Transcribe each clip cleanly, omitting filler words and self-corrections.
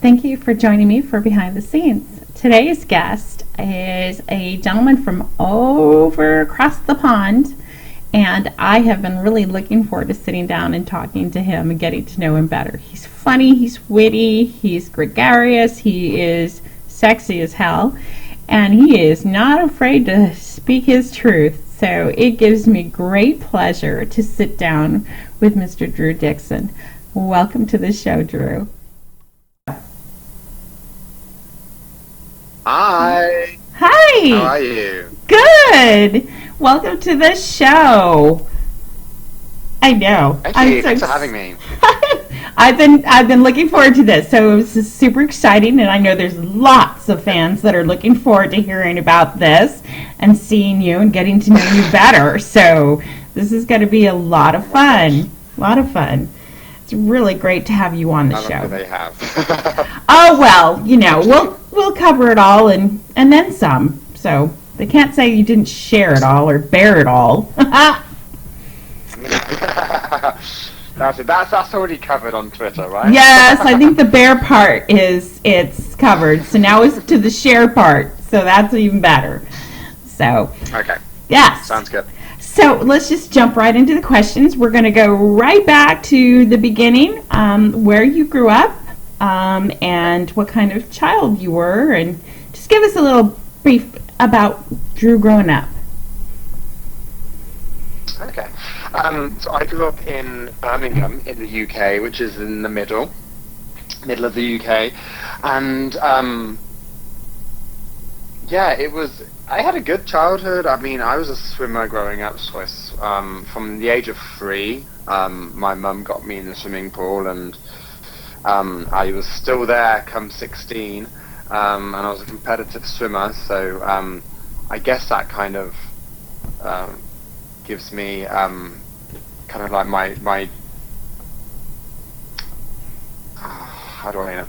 Thank you for joining me for Behind the Scenes. Today's guest is a gentleman from over across the pond, and I have been really looking forward to sitting down and talking to him and getting to know him better. He's funny, he's witty, he's gregarious, he is sexy as hell, and he is not afraid to speak his truth. So it gives me great pleasure to sit down with Mr. Drew Dixon. Welcome to the show, Drew. Hi. Hi. How are you? Good. Welcome to the show. I know. Thank you. Thanks for having me. I've been looking forward to this. So this is super exciting, and I know there's lots of fans that are looking forward to hearing about this and seeing you and getting to know you better. So this is going to be a lot of fun. A lot of fun. It's really great to have you on the show. How long do they have? Oh, well, you know, we'll cover it all and then some. So they can't say you didn't share it all or bear it all. That's already covered on Twitter, right? Yes, I think the bear part it's covered. So now it's to the share part. So that's even better. So okay. Yes. Sounds good. So let's just jump right into the questions. We're going to go right back to the beginning, where you grew up, and what kind of child you were, and just give us a little brief about Drew growing up. Okay. So I grew up in Birmingham in the UK, which is in the middle of the UK, and I had a good childhood. I mean, I was a swimmer growing up, so from the age of 3, my mum got me in the swimming pool, and I was still there come 16, and I was a competitive swimmer, so I guess that kind of gives me kind of like my how do I know?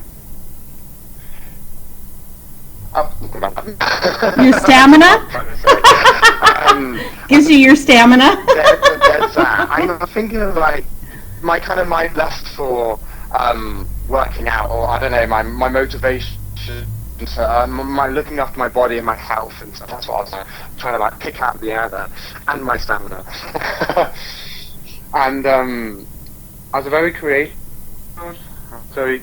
Your stamina? Gives you your stamina? There's that. I'm thinking of like my lust for working out, or I don't know, my motivation, my looking after my body and my health, and stuff. That's what I was trying to like pick out the air there, and my stamina. And I was a very creative. I was very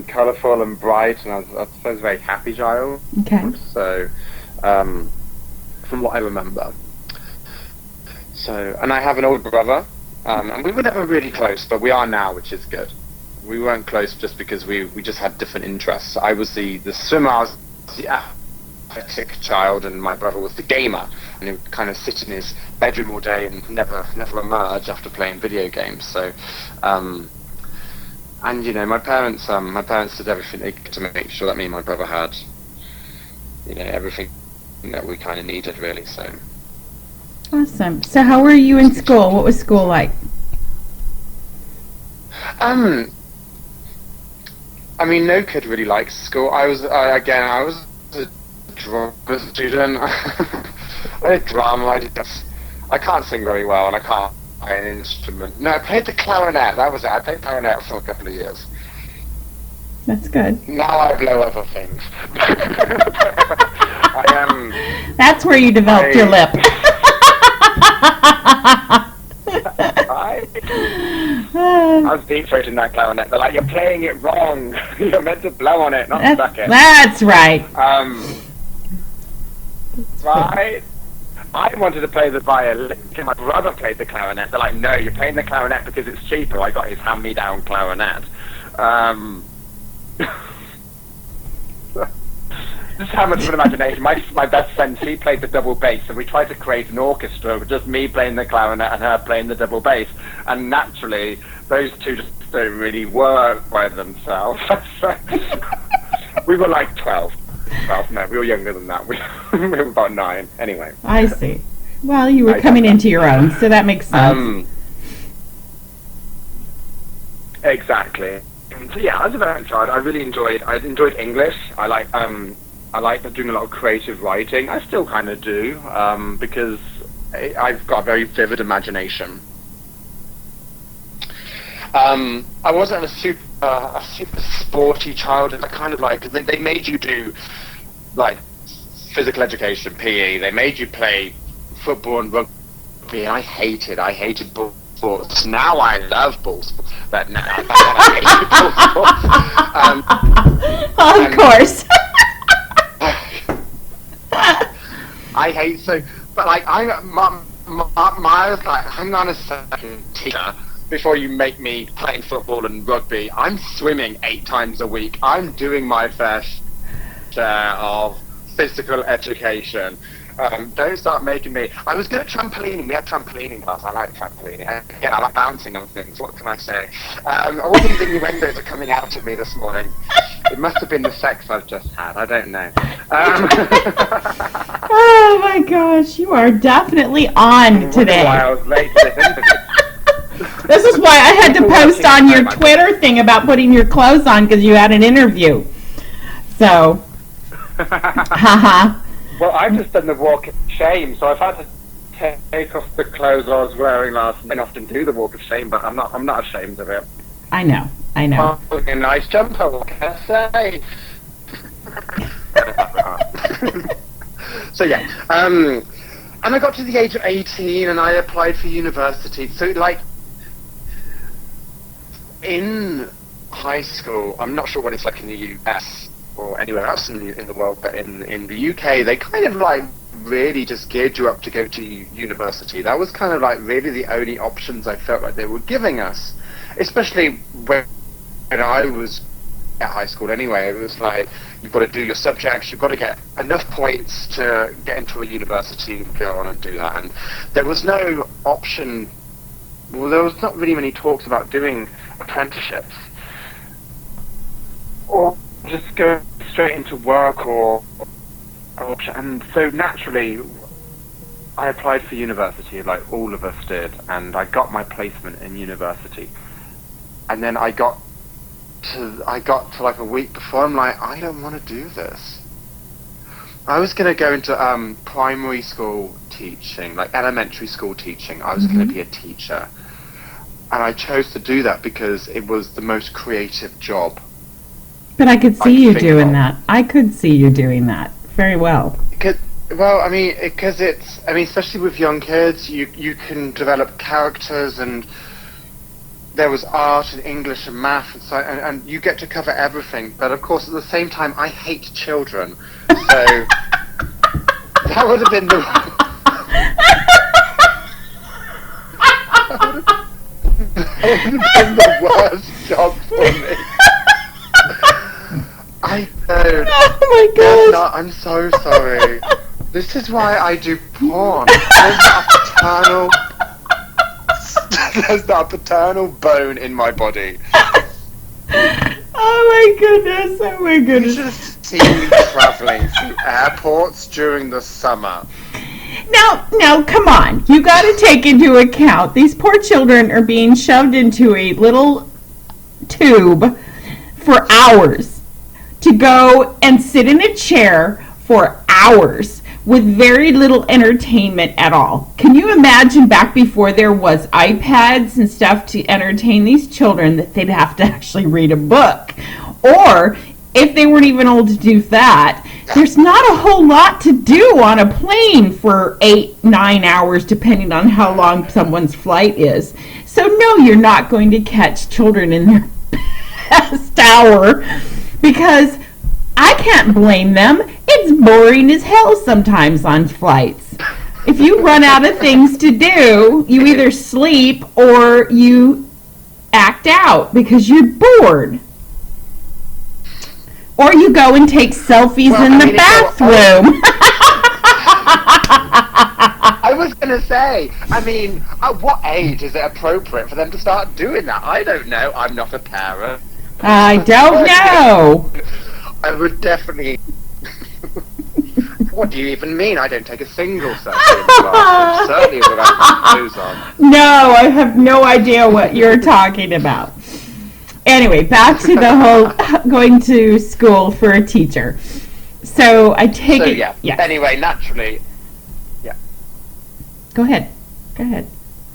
colourful and bright, and I suppose a very happy child. Okay. So, from what I remember. So, and I have an older brother, and we were never really close, but we are now, which is good. We weren't close just because we just had different interests. I was the swimmer, I was the athletic child, and my brother was the gamer, and he would kind of sit in his bedroom all day and never emerge after playing video games. So, and you know, my parents did everything they could to make sure that me and my brother had, you know, everything that we kind of needed, really. So Awesome. So how were you in school? What was school like? I mean, no kid really likes school. I was a drama student. I did drama. I can't sing very well, and I can't play an instrument. No, I played the clarinet. That was it. I played clarinet for a couple of years. That's good. Now I blow other things. That's where you developed your lip. I was deep throating that clarinet. They're like, you're playing it wrong. You're meant to blow on it, not suck it. That's right. Right. I wanted to play the violin. My brother played the clarinet. They're like, no, you're playing the clarinet because it's cheaper. I got his hand-me-down clarinet. Just how much of an imagination. My best friend, she played the double bass, and we tried to create an orchestra with just me playing the clarinet and her playing the double bass. And naturally, those two just don't really work by themselves. We were like 12. Well, no, we were younger than that. We were about 9. Anyway. I see. Well, you were coming into your own, so that makes sense. Exactly. So yeah, as a very child, I enjoyed English. I like doing a lot of creative writing. I still kind of do, because I've got a very vivid imagination. I wasn't a super a super sporty childhood. Kind of like they made you do like physical education, PE. They made you play football and rugby. I hated ball sports. Now I love ball sports, but now I hated ball sports. Of course. I hate but like my was like, hang on a second, teacher. Before you make me playing football and rugby, I'm swimming 8 times a week. I'm doing my fair share of physical education. Don't start making me. I was good at trampolining. We had trampolining class. I like trampolining. Again, I like bouncing on things. What can I say? All these innuendos are coming out of me this morning. It must have been the sex I've just had. I don't know. Oh my gosh, you are definitely on today. Why I was late to this interview. This is why I had to post on your Twitter thing about putting your clothes on because you had an interview. So, haha. Well, I've just done the walk of shame, so I've had to take off the clothes I was wearing last night. I often do the walk of shame, but I'm not ashamed of it. I know. Oh, a nice jumper, what can I say? So yeah, and I got to the age of 18 and I applied for university. So like, in high school, I'm not sure what it's like in the US or anywhere else in the world, but in the UK, they kind of like really just geared you up to go to university. That was kind of like really the only options I felt like they were giving us, especially when I was at high school anyway. It was like, you've got to do your subjects, you've got to get enough points to get into a university and go on and do that. And there was no option, well, there was not really many talks about doing apprenticeships or just go straight into work or option. And so naturally I applied for university like all of us did, and I got my placement in university. And then I got to like a week before, I'm like, I don't want to do this. I was going to go into primary school teaching, like elementary school teaching. I was going to be a teacher. And I chose to do that because it was the most creative job. But I could see you doing that. I could see you doing that very well. Because especially with young kids, you can develop characters, and there was art and English and math, and you get to cover everything. But of course, at the same time, I hate children, so that would have been the worst job for me. I don't. Oh my gosh! I'm so sorry. This is why I do porn. There's not a paternal bone in my body. Oh my goodness! Oh my You goodness! should have seen me traveling through airports during the summer. Now, come on. You got to take into account these poor children are being shoved into a little tube for hours to go and sit in a chair for hours with very little entertainment at all. Can you imagine back before there was iPads and stuff to entertain these children that they'd have to actually read a book? Or if they weren't even able to do that, there's not a whole lot to do on a plane for 8-9 hours, depending on how long someone's flight is. So no, you're not going to catch children in their best hour, because I can't blame them. It's boring as hell sometimes on flights. If you run out of things to do, you either sleep or you act out because you're bored. Or you go and take selfies in the bathroom. I was going to say, at what age is it appropriate for them to start doing that? I don't know. I'm not a parent. I don't know. I would definitely... What do you even mean? I don't take a single selfie in the bathroom. Certainly without my clothes on. No, I have no idea what you're talking about. Anyway, back to the whole going to school for a teacher. So I take it. Yeah. Anyway, naturally. Yeah. Go ahead.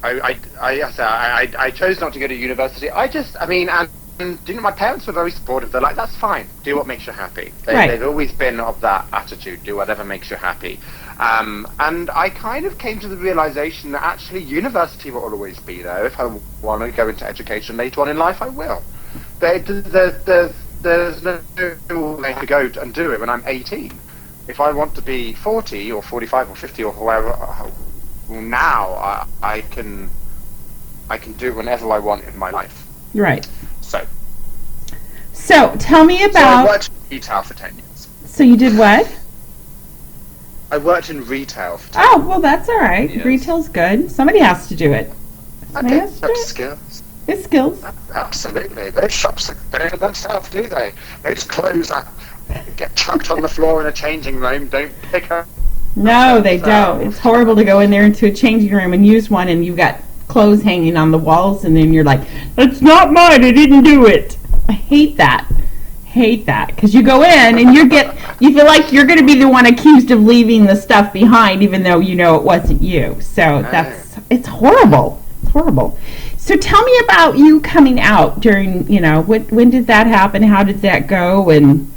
I chose not to go to university. And my parents were very supportive. They're like, that's fine. Do what makes you happy. Right. They've always been of that attitude. Do whatever makes you happy. And I kind of came to the realization that actually university will always be there. If I want to go into education later on in life, I will. There's no way to go and do it when I'm 18. If I want to be 40 or 45 or 50 or however, now I can do whenever I want in my life. Right. So tell me I about. worked in retail for 10 years. So you did what? I worked in retail for 10 Oh, well, that's all right. Yes. Retail's good. Somebody has to do it. Okay, Has to do that's it. skills. It's skills. Absolutely. Those shops don't themselves, do they? Those clothes that get chucked on the floor in a changing room don't pick up. No, they don't. It's horrible to go in there into a changing room and use one, and you've got clothes hanging on the walls, and then you're like, "That's not mine. I didn't do it." I hate that. Because you go in and you feel like you're going to be the one accused of leaving the stuff behind, even though you know it wasn't you. So it's horrible. It's horrible. So tell me about you coming out during, when did that happen? How did that go? And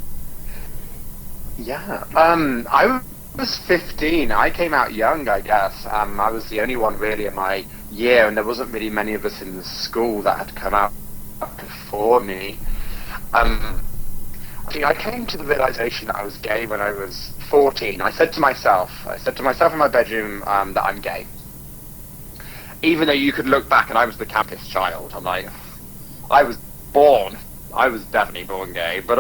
Yeah. I was 15. I came out young, I guess. I was the only one really in my year, and there wasn't really many of us in the school that had come out before me. I came to the realization that I was gay when I was 14. I said to myself in my bedroom that I'm gay. Even though you could look back and I was the campus child, I'm like, I was definitely born gay, but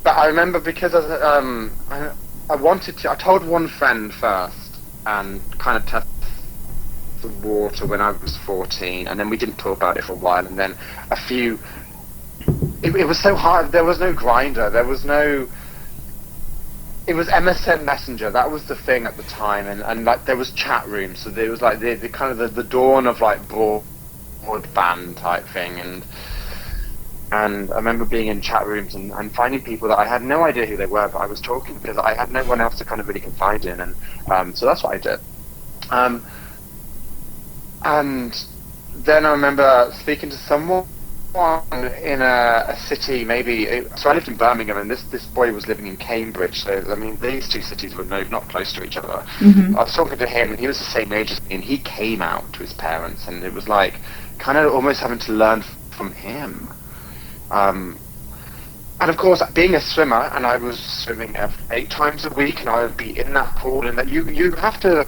but I remember because I told one friend first and kind of tested the water when I was 14, and then we didn't talk about it for a while, and then it was so hard. There was no Grindr, it was MSN Messenger. That was the thing at the time, and like there was chat rooms, so there was like the kind of the dawn of like broadband type thing, and I remember being in chat rooms and finding people that I had no idea who they were, but I was talking because I had no one else to kind of really confide in, and so that's what I did. And then I remember speaking to someone in a city, so I lived in Birmingham, and this boy was living in Cambridge, so I mean these two cities were not close to each other. Mm-hmm. I was talking to him, and he was the same age as me, and he came out to his parents, and it was like kind of almost having to learn from him. And of course, being a swimmer, and I was swimming 8 times a week, and I would be in that pool, and that you have to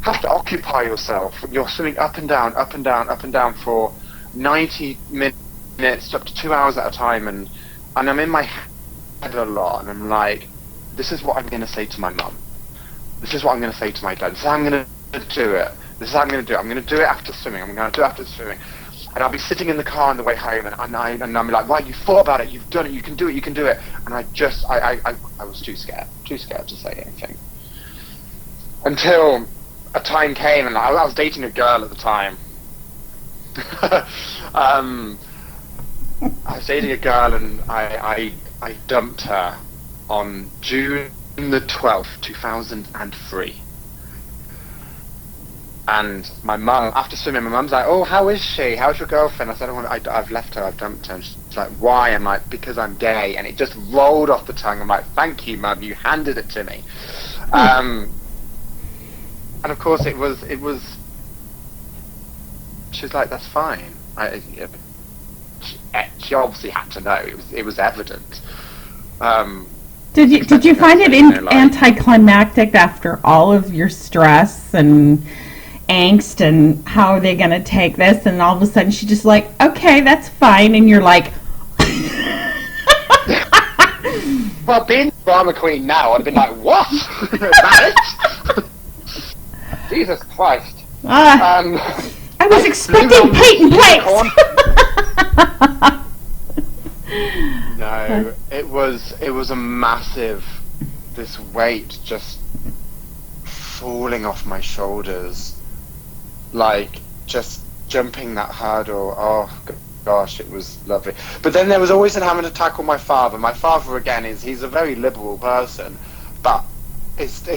occupy yourself. You're swimming up and down, up and down, up and down for 90 minutes, up to 2 hours at a time, and I'm in my head a lot, and I'm like, this is what I'm going to say to my mum. This is what I'm going to say to my dad. This is how I'm going to do it. This is how I'm going to do it. I'm going to do it after swimming. I'm going to do it after swimming. And I'll be sitting in the car on the way home, and I'm like, right, you thought about it, you've done it, you can do it. And I was too scared to say anything. Until a time came, and I was dating a girl at the time. I was dating a girl, and I dumped her on June the 12th, 2003. And my mum, after swimming, my mum's like, "Oh, how is she? How's your girlfriend?" I said, I've left her, I've dumped her. And she's like, "Why?" I'm like, "Because I'm gay." And it just rolled off the tongue. I'm like, "Thank you, Mum, you handed it to me." And of course it was, she was like, "That's fine." She obviously had to know. It was evident. Did you find it anticlimactic after all of your stress and angst, and how are they going to take this, and all of a sudden she's just like, "Okay, that's fine," and you're like, well, being drama queen now, I'd have been like, "What? That it?" Jesus Christ. I was expecting Peyton Place. No, it was a massive, this weight just falling off my shoulders, like just jumping that hurdle. Oh gosh, it was lovely. But then there was always having to tackle my father. My father, again, he's a very liberal person, but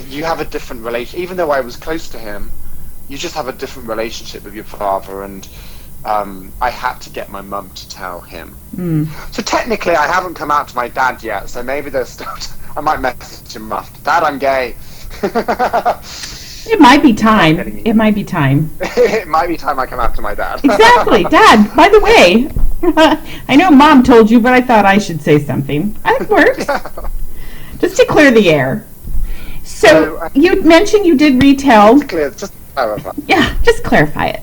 you have a different relation. Even though I was close to him, you just have a different relationship with your father, and I had to get my mum to tell him. So technically I haven't come out to my dad yet, so maybe there's still I might message him after. Dad, I'm gay. It might be time. It might be time. It might be time I come out to my dad. Exactly. Dad, by the way, I know Mom told you, but I thought I should say something. That works. Just to clear the air. So you mentioned you did retail. Just clarify. Yeah, just clarify it.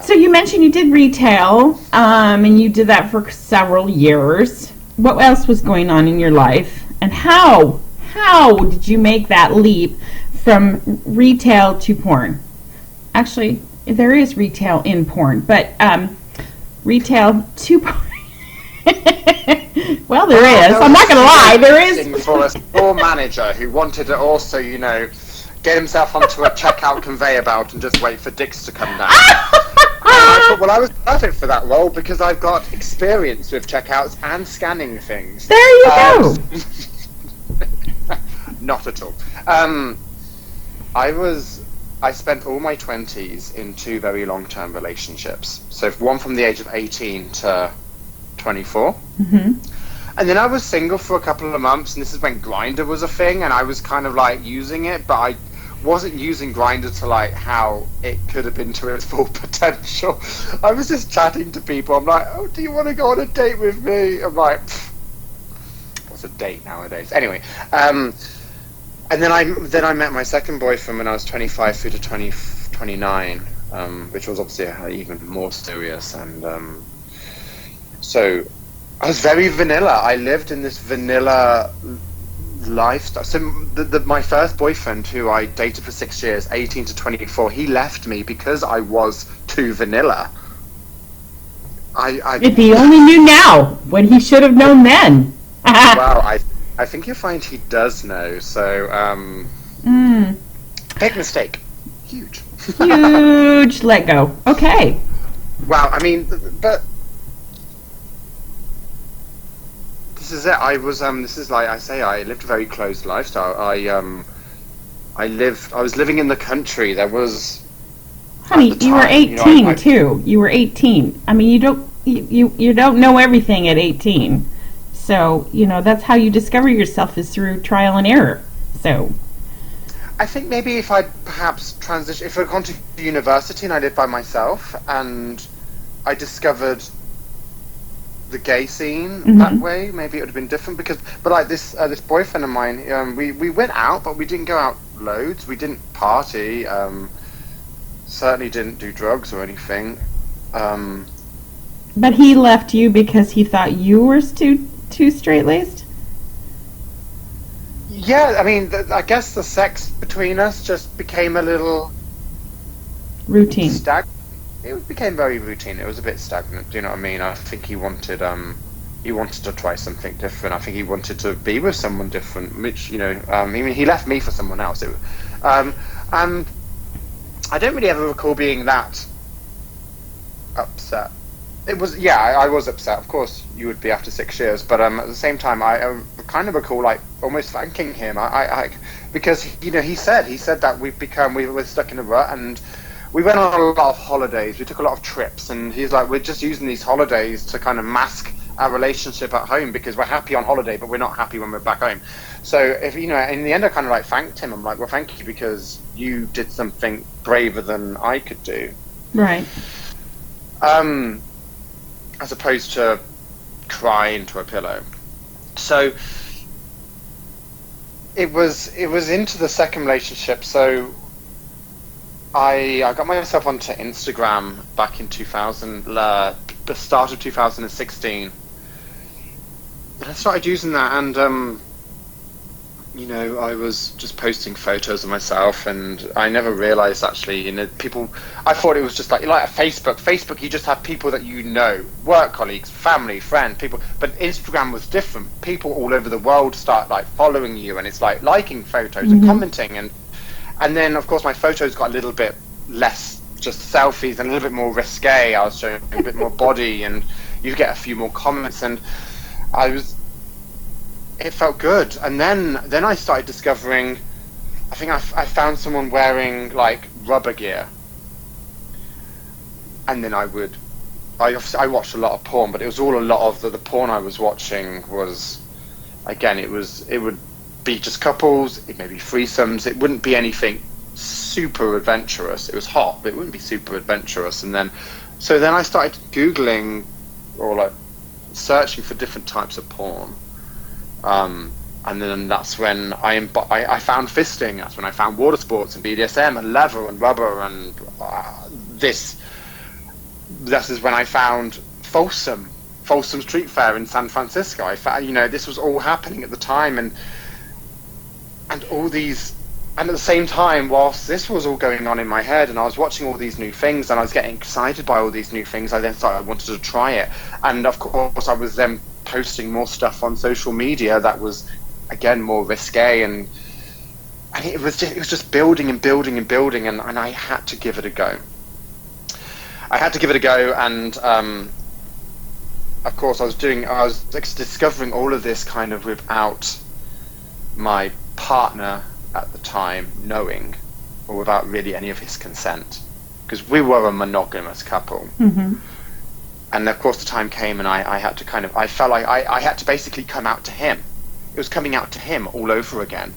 So you mentioned you did retail, and you did that for several years. What else was going on in your life, and how did you make that leap from retail to porn? Actually, there is retail in porn, but retail to porn. Well, there is. I'm not going to lie. There is. For a store manager who wanted to also, you know, get himself onto a checkout conveyor belt and just wait for dicks to come down. I thought, well, I was perfect for that role because I've got experience with checkouts and scanning things. There you go. Not at all. I spent all my 20s in 2 very long-term relationships. So one from the age of 18 to 24. And then I was single for a couple of months, and this is when Grindr was a thing, and I was kind of like using it, but I wasn't using Grindr to like how it could have been to its full potential. I was just chatting to people. I'm like, oh, do you want to go on a date with me? I'm like, what's a date nowadays? Anyway, and then I met my second boyfriend when I was 25 through to 29, which was obviously even more serious, and so I was very vanilla. I lived in this vanilla lifestyle. So my first boyfriend, who I dated for 6 years, 18 to 24, he left me because I was too vanilla. If he only knew now what he should have known then. Well, I think you'll find he does know. So, big mistake. Huge. Huge let go. Okay. Wow, I mean, but this is it. I was this is like I say, I lived a very closed lifestyle. I was living in the country. There was, honey, you were 18 too. You were 18. I mean, you don't know everything at 18. So, you know, that's how you discover yourself, is through trial and error. So I think maybe if I'd perhaps if I'd gone to university and I lived by myself and I discovered the gay scene that way, maybe it would have been different. But like this boyfriend of mine, we went out, but we didn't go out loads. We didn't party. Certainly didn't do drugs or anything. But he left you because he thought you were too straight-laced? Yeah, I mean, I guess the sex between us just became a little routine. It became very routine. It was a bit stagnant. Do you know what I mean? I think he wanted to try something different. I think he wanted to be with someone different, which, you know, I mean, he left me for someone else. And I don't really ever recall being that upset. It was, yeah, I was upset. Of course, you would be after 6 years, but at the same time, I kind of recall like almost thanking him. I because, you know, he said that we were stuck in a rut, and we went on a lot of holidays. We took a lot of trips, and he's like, we're just using these holidays to kind of mask our relationship at home because we're happy on holiday, but we're not happy when we're back home. So if, you know, in the end, I kind of like thanked him. I'm like, well, thank you, because you did something braver than I could do. Right. As opposed to cry into a pillow. So it was into the second relationship. So I got myself onto Instagram back in the start of 2016. And I started using that, and you know, I was just posting photos of myself, and I never realized, actually, you know, I thought it was just like a Facebook, you just have people that you know, work colleagues, family, friends, people, but Instagram was different. People all over the world start like following you, and it's like liking photos and commenting, and then of course my photos got a little bit less just selfies and a little bit more risque. I was showing a bit more body, and you get a few more comments, and it felt good. And then I started discovering, I think I found someone wearing like rubber gear. And then I watched a lot of porn, but it was all a lot of the porn I was watching was, again, it would be just couples, it may be threesomes, it wouldn't be anything super adventurous. It was hot, but it wouldn't be super adventurous. And then I started Googling or like searching for different types of porn. And then that's when I found fisting. That's when I found water sports and BDSM and leather and rubber and this is when I found Folsom Street Fair in San Francisco. I found, this was all happening at the time, and all these, and at the same time, whilst this was all going on in my head, and I was watching all these new things, and I was getting excited by all these new things, I wanted to try it, and of course, I was then posting more stuff on social media that was, again, more risque, and it was just building and building and building, and I had to give it a go. And of course I was discovering all of this kind of without my partner at the time knowing, or without really any of his consent, because we were a monogamous couple. Mm-hmm. And of course the time came and I had to I felt like I had to basically come out to him. It was coming out to him all over again.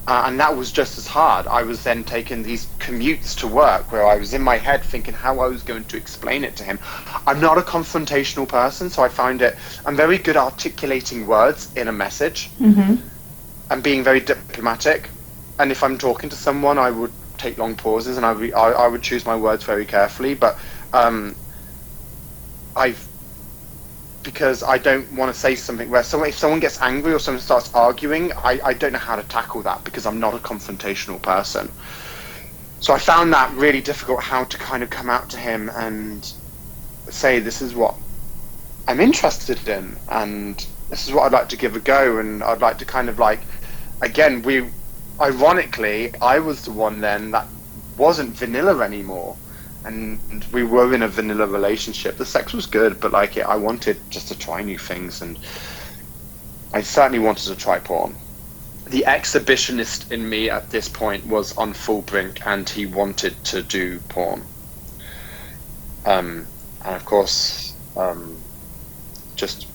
And that was just as hard. I was then taking these commutes to work where I was in my head thinking how I was going to explain it to him. I'm not a confrontational person, so I'm very good at articulating words in a message, mm-hmm. and being very diplomatic. And if I'm talking to someone, I would take long pauses and I would choose my words very carefully. But because I don't want to say something where if someone gets angry or someone starts arguing, I don't know how to tackle that because I'm not a confrontational person. So I found that really difficult, how to kind of come out to him and say, this is what I'm interested in and this is what I'd like to give a go, and I'd like to kind of like, again, ironically, I was the one then that wasn't vanilla anymore. And we were in a vanilla relationship. The sex was good, but I wanted just to try new things, and I certainly wanted to try porn. The exhibitionist in me at this point was on full brink, and he wanted to do porn. And of course, just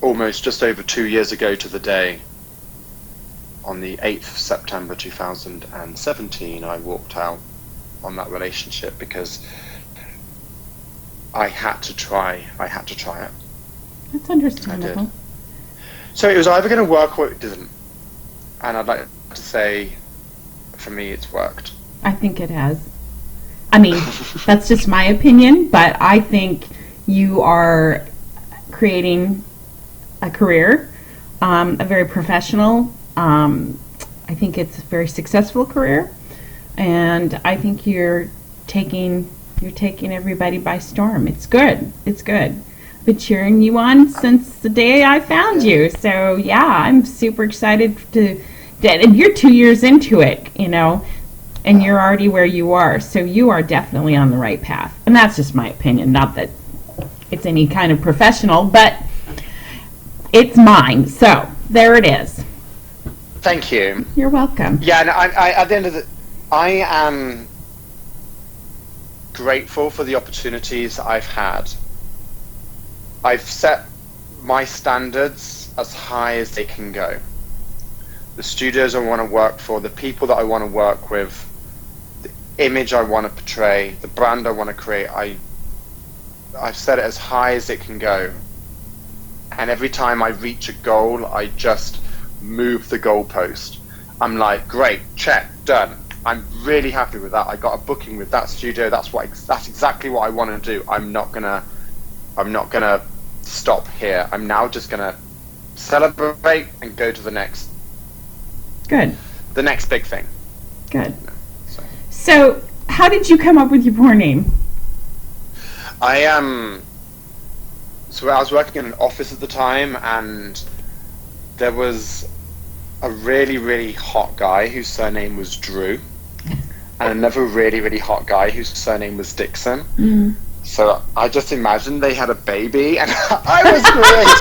over 2 years ago to the day, on the 8th of September 2017, I walked out on that relationship because I had to try it. That's understandable. I did. So it was either going to work or it didn't, and I'd like to say, for me, it's worked. I think it has. I mean, that's just my opinion, but I think you are creating a career, a very professional, I think it's a very successful career. And I think you're taking everybody by storm. It's good. It's good. I've been cheering you on since the day I found you. So yeah, I'm super excited and you're 2 years into it, and you're already where you are. So you are definitely on the right path. And that's just my opinion. Not that it's any kind of professional, but it's mine. So there it is. Thank you. You're welcome. Yeah, and I at the end of the I am grateful for the opportunities I've had. I've set my standards as high as they can go. The studios I want to work for, the people that I want to work with, the image I want to portray, the brand I want to create, I've set it as high as it can go. And every time I reach a goal, I just move the goalpost. I'm like, great, check, done. I'm really happy with that. I got a booking with that studio. That's exactly what I want to do. I'm not gonna stop here. I'm now just gonna celebrate and go to the next. Good. The next big thing. Good. So, how did you come up with your porn name? So I was working in an office at the time, and there was a really, really hot guy whose surname was Drew, and another really, really hot guy whose surname was Dixon. Mm. So I just imagined they had a baby, and I was creative.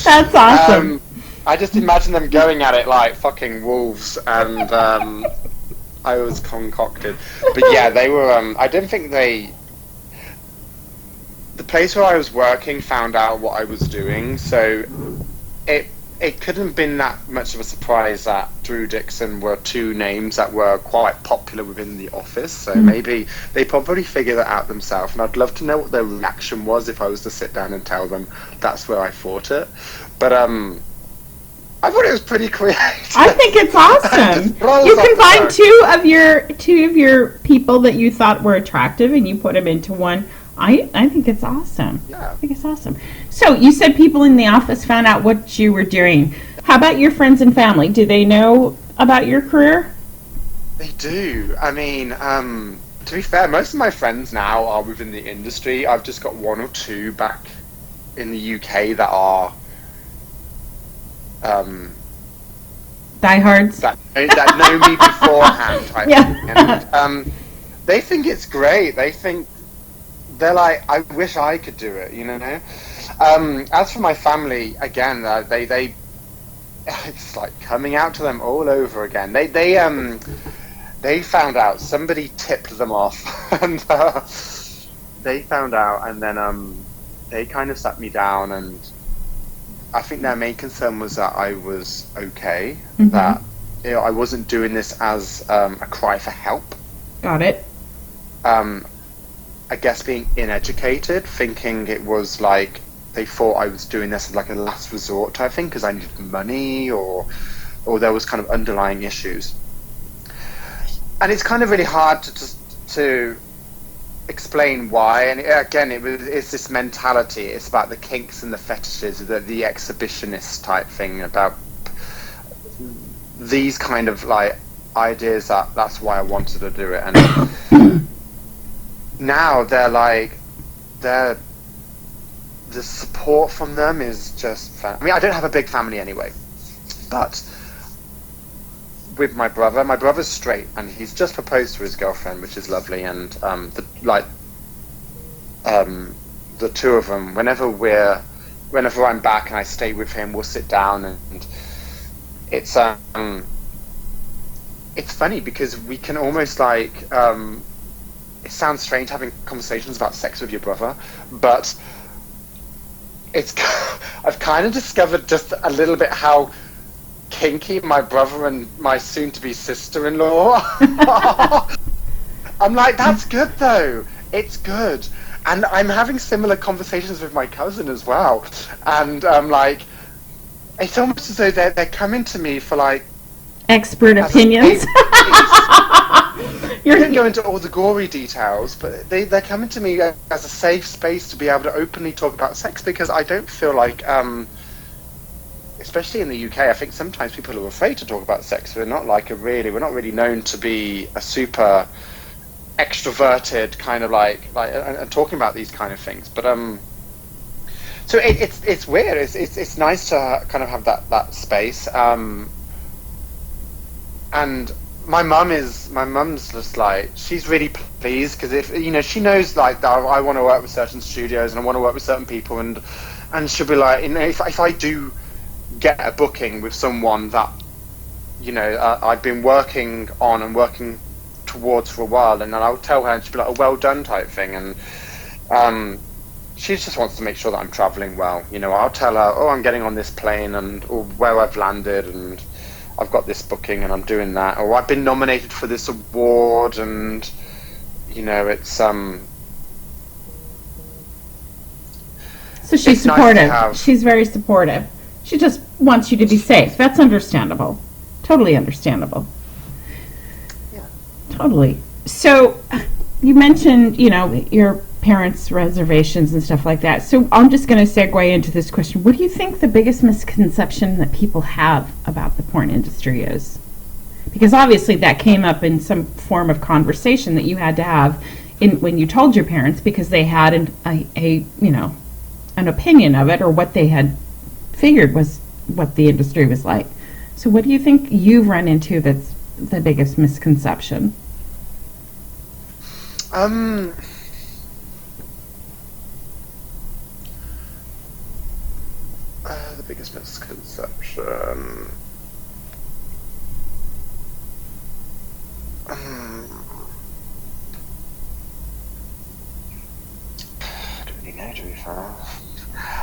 That's awesome. I just imagine them going at it like fucking wolves, and I was concocted. But yeah, they were. I don't think they. The place where I was working found out what I was doing, so it couldn't have been that much of a surprise that Drew Dixon were two names that were quite popular within the office. So maybe they probably figured that out themselves, and I'd love to know what their reaction was if I was to sit down and tell them that's where I thought it. But I thought it was pretty creative. I think it's awesome. You can find two of your people that you thought were attractive, and you put them into one. I think it's awesome. Yeah. I think it's awesome. So you said people in the office found out what you were doing. How about your friends and family? Do they know about your career? They do. I mean, to be fair, most of my friends now are within the industry. I've just got one or two back in the UK that are Diehards? that know me beforehand type Yeah. thing. And they think it's great. They're like, I wish I could do it, you know? As for my family, again, they it's like coming out to them all over again. They found out, somebody tipped them off, and they found out, and then they kind of sat me down, and I think their main concern was that I was okay, that I wasn't doing this as a cry for help. Got it. I guess being uneducated, thinking it was like they thought I was doing this as like a last resort type thing because I needed money, or there was kind of underlying issues. And it's kind of really hard to explain why. And again, it's this mentality. It's about the kinks and the fetishes, the exhibitionist type thing, about these kind of like ideas that's why I wanted to do it. And now the support from them is just I mean, I don't have a big family anyway, but with my brother's straight, and he's just proposed to his girlfriend, which is lovely. And the two of them, whenever I'm back and I stay with him, we'll sit down, and it's funny because we can almost like it sounds strange having conversations about sex with your brother, but I've kind of discovered just a little bit how kinky my brother and my soon-to-be sister-in-law are. I'm like, that's good though. It's good. And I'm having similar conversations with my cousin as well. And like, it's almost as though they're coming to me for like expert opinions. I didn't go into all the gory details, but they're coming to me as a safe space to be able to openly talk about sex, because I don't feel like, especially in the UK, I think sometimes people are afraid to talk about sex. We're not really known to be a super extroverted kind of like and talking about these kind of things. But so it's weird. It's nice to kind of have that space. And my mum's just like, she's really pleased, because if she knows like that I want to work with certain studios and I want to work with certain people, and she'll be like, if I do get a booking with someone that I've been working on and working towards for a while, and then I'll tell her, and she'll be like, "Oh, well done," type thing. And she just wants to make sure that I'm traveling well. I'll tell her, "Oh, I'm getting on this plane, or where I've landed, and I've got this booking and I'm doing that, or I've been nominated for this award," and it's So she's supportive. Nice. She's very supportive. She just wants you to be safe. That's understandable. Totally understandable. Yeah. Totally. So you mentioned, your parents' reservations and stuff like that. So I'm just going to segue into this question. What do you think the biggest misconception that people have about the porn industry is? Because obviously that came up in some form of conversation that you had to have when you told your parents, because they had an opinion of it, or what they had figured was what the industry was like. So what do you think you've run into that's the biggest misconception? The biggest misconception?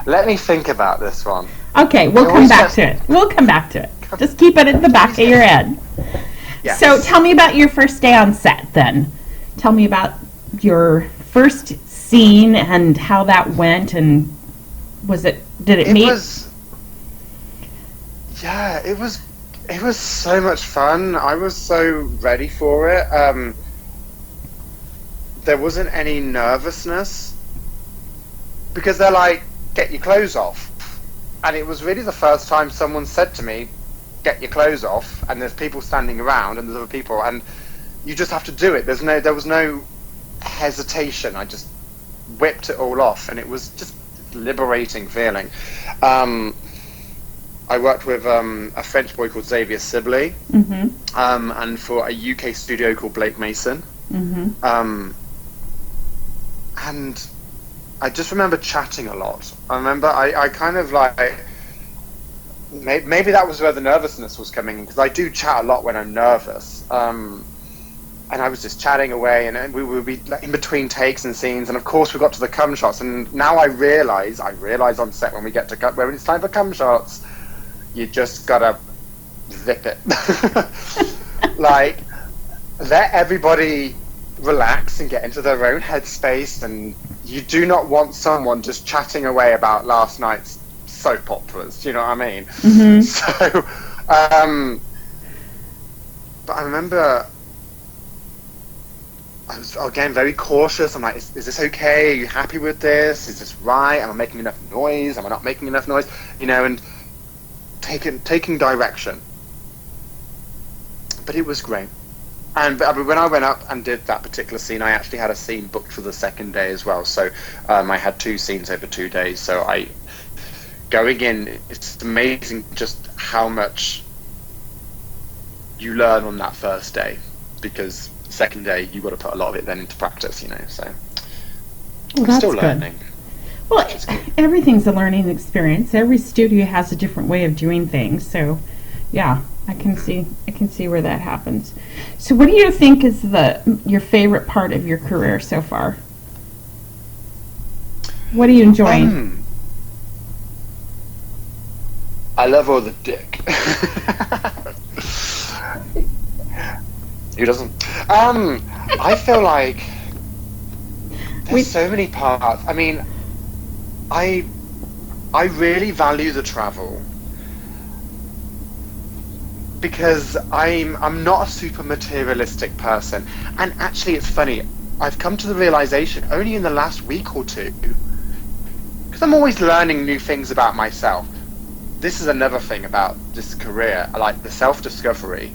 Let me think about this one. Okay, we'll come back to it. We'll come back to it. Just keep it at the back of your head. Yes. So tell me about your first day on set then. Tell me about your first scene and how that went, and did it meet? It was so much fun. I was so ready for it. There wasn't any nervousness because they're like, get your clothes off. And it was really the first time someone said to me, get your clothes off, and there's people standing around and there's other people, and you just have to do it. There was no hesitation. I just whipped it all off, and it was just a liberating feeling. I worked with a French boy called Xavier Sibley, and for a UK studio called Blake Mason. And I just remember chatting a lot. I remember I kind of like, maybe that was where the nervousness was coming in, because I do chat a lot when I'm nervous. And I was just chatting away, and we would be like, in between takes and scenes, and of course we got to the cum shots, and now I realize on set when we get to when it's time for cum shots, you just gotta zip it. Like, let everybody relax and get into their own headspace, and you do not want someone just chatting away about last night's soap operas, do you know what I mean? So, but I remember I was, again, very cautious. I'm like, is this okay? Are you happy with this? Is this right? Am I making enough noise? Am I not making enough noise? You know, and taking direction. But it was great. And when I went up and did that particular scene, I actually had a scene booked for the second day as well. So I had 2 scenes over 2 days. So going in, it's amazing just how much you learn on that first day, because second day you've got to put a lot of it then into practice, you know. So well, I'm still learning. Well, everything's a learning experience. Every studio has a different way of doing things. So yeah, I can see where that happens. So what do you think is your favorite part of your career so far? What are you enjoying? I love all the dick. Who doesn't? I feel like there's so many parts. I mean, I really value the travel, because I'm not a super materialistic person. And actually, it's funny, I've come to the realization only in the last week or two, because I'm always learning new things about myself. This is another thing about this career, like the self-discovery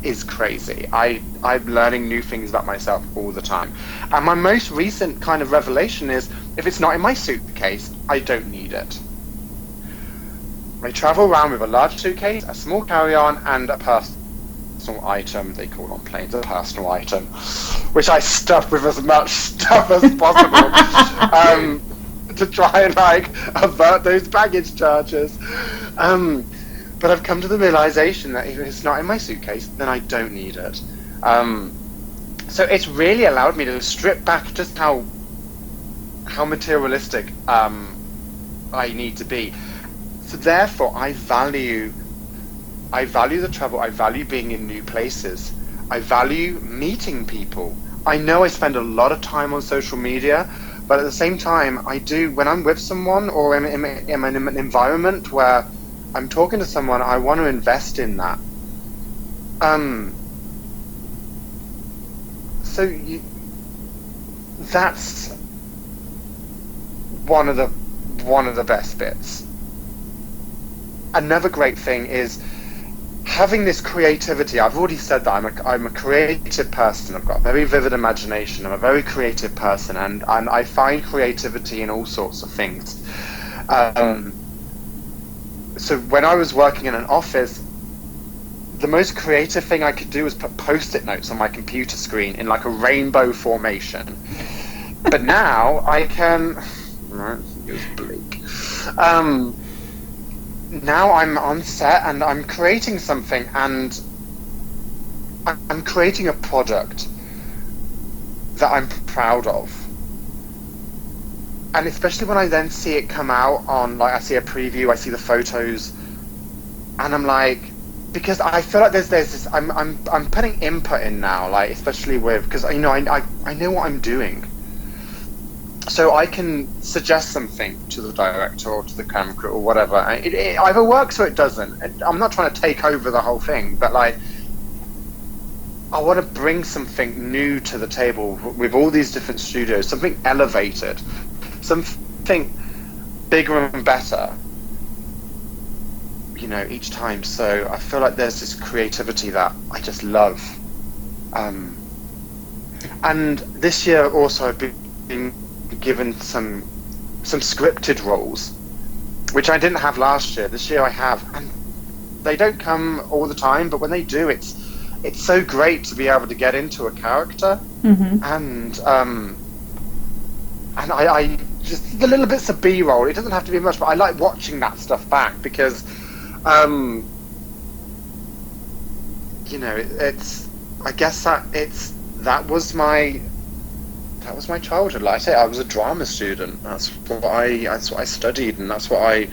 is crazy. I'm learning new things about myself all the time. And my most recent kind of revelation is, if it's not in my suitcase, I don't need it. I travel around with a large suitcase, a small carry-on, and a personal item. They call on planes a personal item, which I stuff with as much stuff as possible to try and like avert those baggage charges. But I've come to the realization that if it's not in my suitcase, then I don't need it. So it's really allowed me to strip back just how materialistic I need to be. So therefore, I value the travel. I value being in new places. I value meeting people. I know I spend a lot of time on social media, but at the same time, I do, when I'm with someone or in an environment where I'm talking to someone, I want to invest in that. That's one of the best bits. Another great thing is having this creativity. I've already said that I'm a creative person. I've got a very vivid imagination. I'm a very creative person, and I find creativity in all sorts of things. So when I was working in an office, the most creative thing I could do was put post-it notes on my computer screen in like a rainbow formation. But now I can... Right, it was bleak. Now I'm on set and I'm creating something, and I'm creating a product that I'm proud of. And especially when I then see it come out on, like, I see a preview, I see the photos, and I'm like, because I feel like there's this, I'm putting input in now, like, especially with, because, you know, I know what I'm doing. So I can suggest something to the director or to the camera crew or whatever. It either works or it doesn't. I'm not trying to take over the whole thing, but, like, I want to bring something new to the table with all these different studios, something elevated, something bigger and better, you know, each time. So I feel like there's this creativity that I just love. And this year also I've been given some scripted roles, which I didn't have last year. This year I have, and they don't come all the time, but when they do, it's so great to be able to get into a character. Mm-hmm. And I just the little bits of B-roll. It doesn't have to be much, but I like watching that stuff back because, you know, it's. I guess that was my childhood. Like I say, I was a drama student. That's what I studied, and that's what I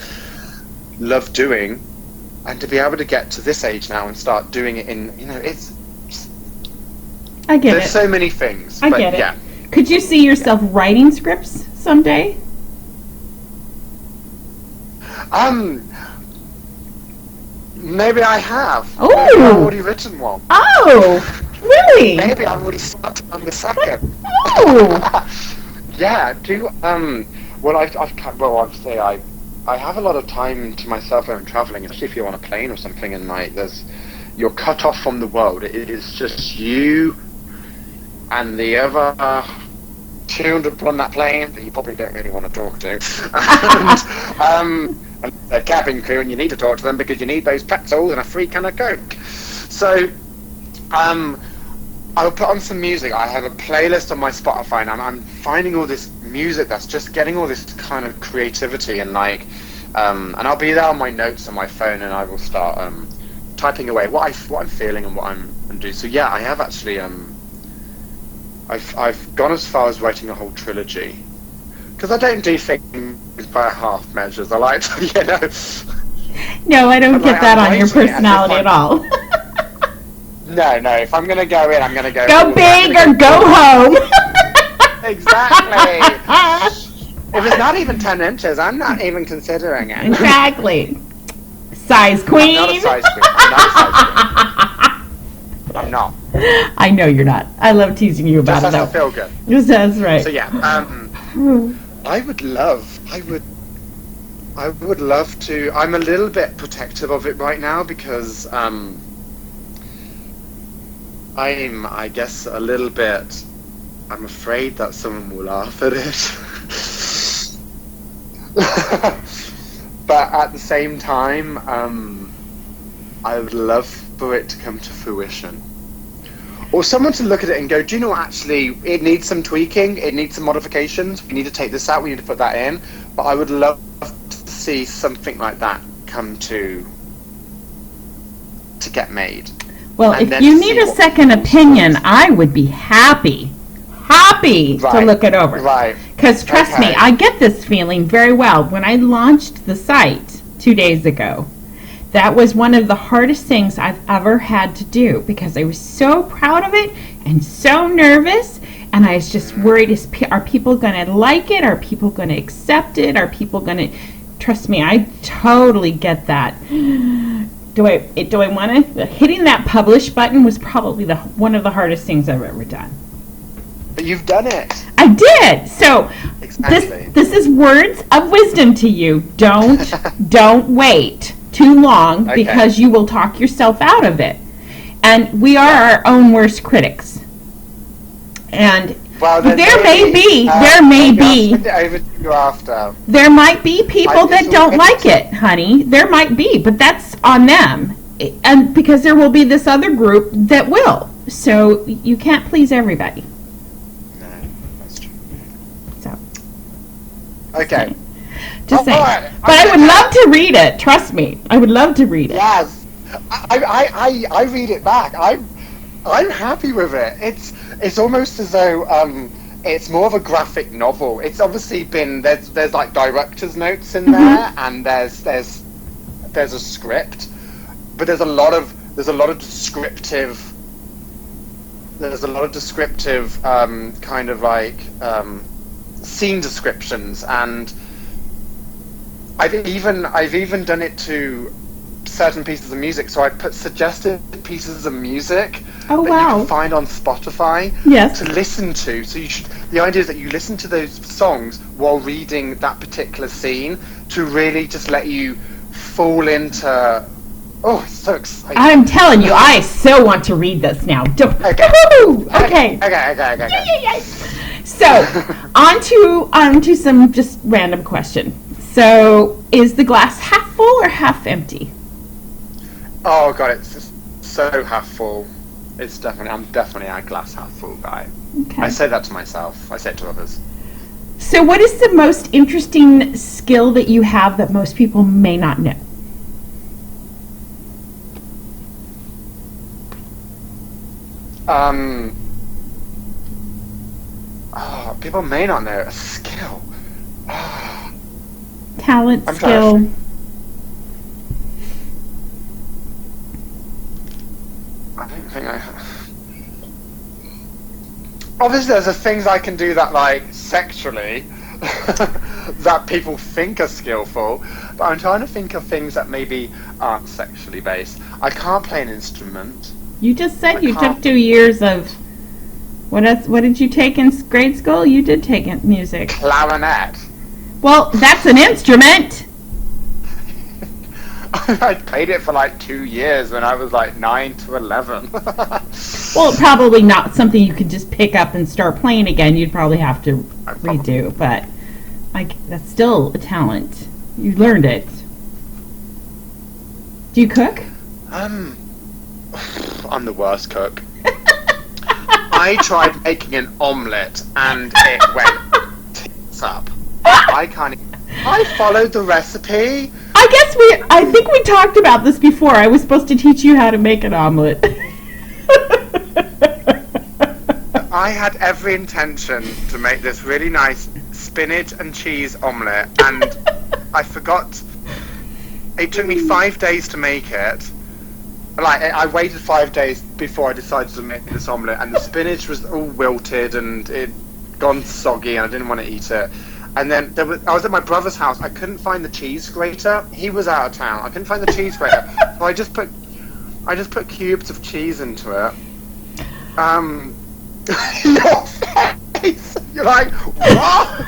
love doing. And to be able to get to this age now and start doing it in, you know, it's. I get it. There's so many things. I get it. Yeah. Could you see yourself writing scripts someday? Maybe I have. Oh. Maybe I've already written one. Oh, really? Maybe I've already started on the second. Oh. Yeah. Well, obviously I have a lot of time to myself when I'm traveling, especially if you're on a plane or something, and like you're cut off from the world. It is just you and the other 200 people on that plane that you probably don't really want to talk to, and the cabin crew, and you need to talk to them because you need those pretzels and a free can of Coke. So, I'll put on some music. I have a playlist on my Spotify, and I'm finding all this music that's just getting all this kind of creativity, and like, and I'll be there on my notes on my phone, and I will start typing away what I'm feeling and what I'm doing. So yeah, I have actually I've gone as far as writing a whole trilogy, because I don't do things by half measures. I like to, you know. No, I don't get that on your personality at all. No. If I'm going to go in, I'm going to go big or go home. Exactly. If it's not even 10 inches, I'm not even considering it. Exactly. Size queen. I'm not a size queen. I'm not. I know you're not. I love teasing you about Just it. Just to feel good. That's right. So yeah, I would love to. I'm a little bit protective of it right now because I guess a little bit. I'm afraid that someone will laugh at it. But at the same time, I would love for it to come to fruition. Or someone to look at it and go, do you know what, actually, it needs some tweaking, it needs some modifications, we need to take this out, we need to put that in. But I would love to see something like that come to get made. Well, if you need a second opinion, I would be happy to look it over. Right. Because trust me, I get this feeling very well. When I launched the site 2 days ago, that was one of the hardest things I've ever had to do because I was so proud of it and so nervous, and I was just worried, are people going to like it? Are people going to accept it? Are people going to... Trust me, I totally get that. Do I want to... Hitting that publish button was probably one of the hardest things I've ever done. But you've done it. I did. So exactly. This is words of wisdom to you. Don't wait too long because you will talk yourself out of it. And we are our own worst critics. And there may be there might be people that don't like it, honey. There might be, but that's on them. And because there will be this other group that will. So you can't please everybody. No, that's true. So okay. Just saying. Alright. But I would love to read it. Trust me. I would love to read it. Yes, I read it back. I'm happy with it. It's almost as though it's more of a graphic novel. It's obviously been there's like director's notes in there, and there's a script, but there's a lot of descriptive. There's a lot of descriptive kind of like scene descriptions, and I've even done it to certain pieces of music. So I put suggested pieces of music Oh, that wow. you can find on Spotify Yes. to listen to. So the idea is that you listen to those songs while reading that particular scene to really just let you fall into. Oh, it's so exciting! I'm telling you, I so want to read this now. Okay. Woo-hoo! Okay. Okay. So, on to some just random question. So, is the glass half full or half empty? Oh god, it's just so half full. I'm definitely a glass half full guy. Okay. I say that to myself. I say it to others. So, what is the most interesting skill that you have that most people may not know? People may not know a skill. Talent, I'm skill. trying I don't think I have. Obviously, there's the things I can do that, like, sexually, that people think are skillful, but I'm trying to think of things that maybe aren't sexually based. I can't play an instrument. You just said I you can't- took 2 years of. What did you take in grade school? You did take music. Clarinet. Well, that's an instrument. I played it for like 2 years when I was like 9 to 11. Well, probably not something you could just pick up and start playing again. You'd probably have to redo, but that's still a talent. You learned it. Do you cook? I'm the worst cook. I tried making an omelette and it went tits up. I followed the recipe. I think we talked about this before. I was supposed to teach you how to make an omelet. I had every intention to make this really nice spinach and cheese omelette, and I forgot. It took me 5 days to make it. Like, I waited 5 days before I decided to make this omelette, and the spinach was all wilted and it gone soggy, and I didn't want to eat it. And then I was at my brother's house. I couldn't find the cheese grater. He was out of town. I couldn't find the cheese grater, so I just put cubes of cheese into it. Your face. You're like, what?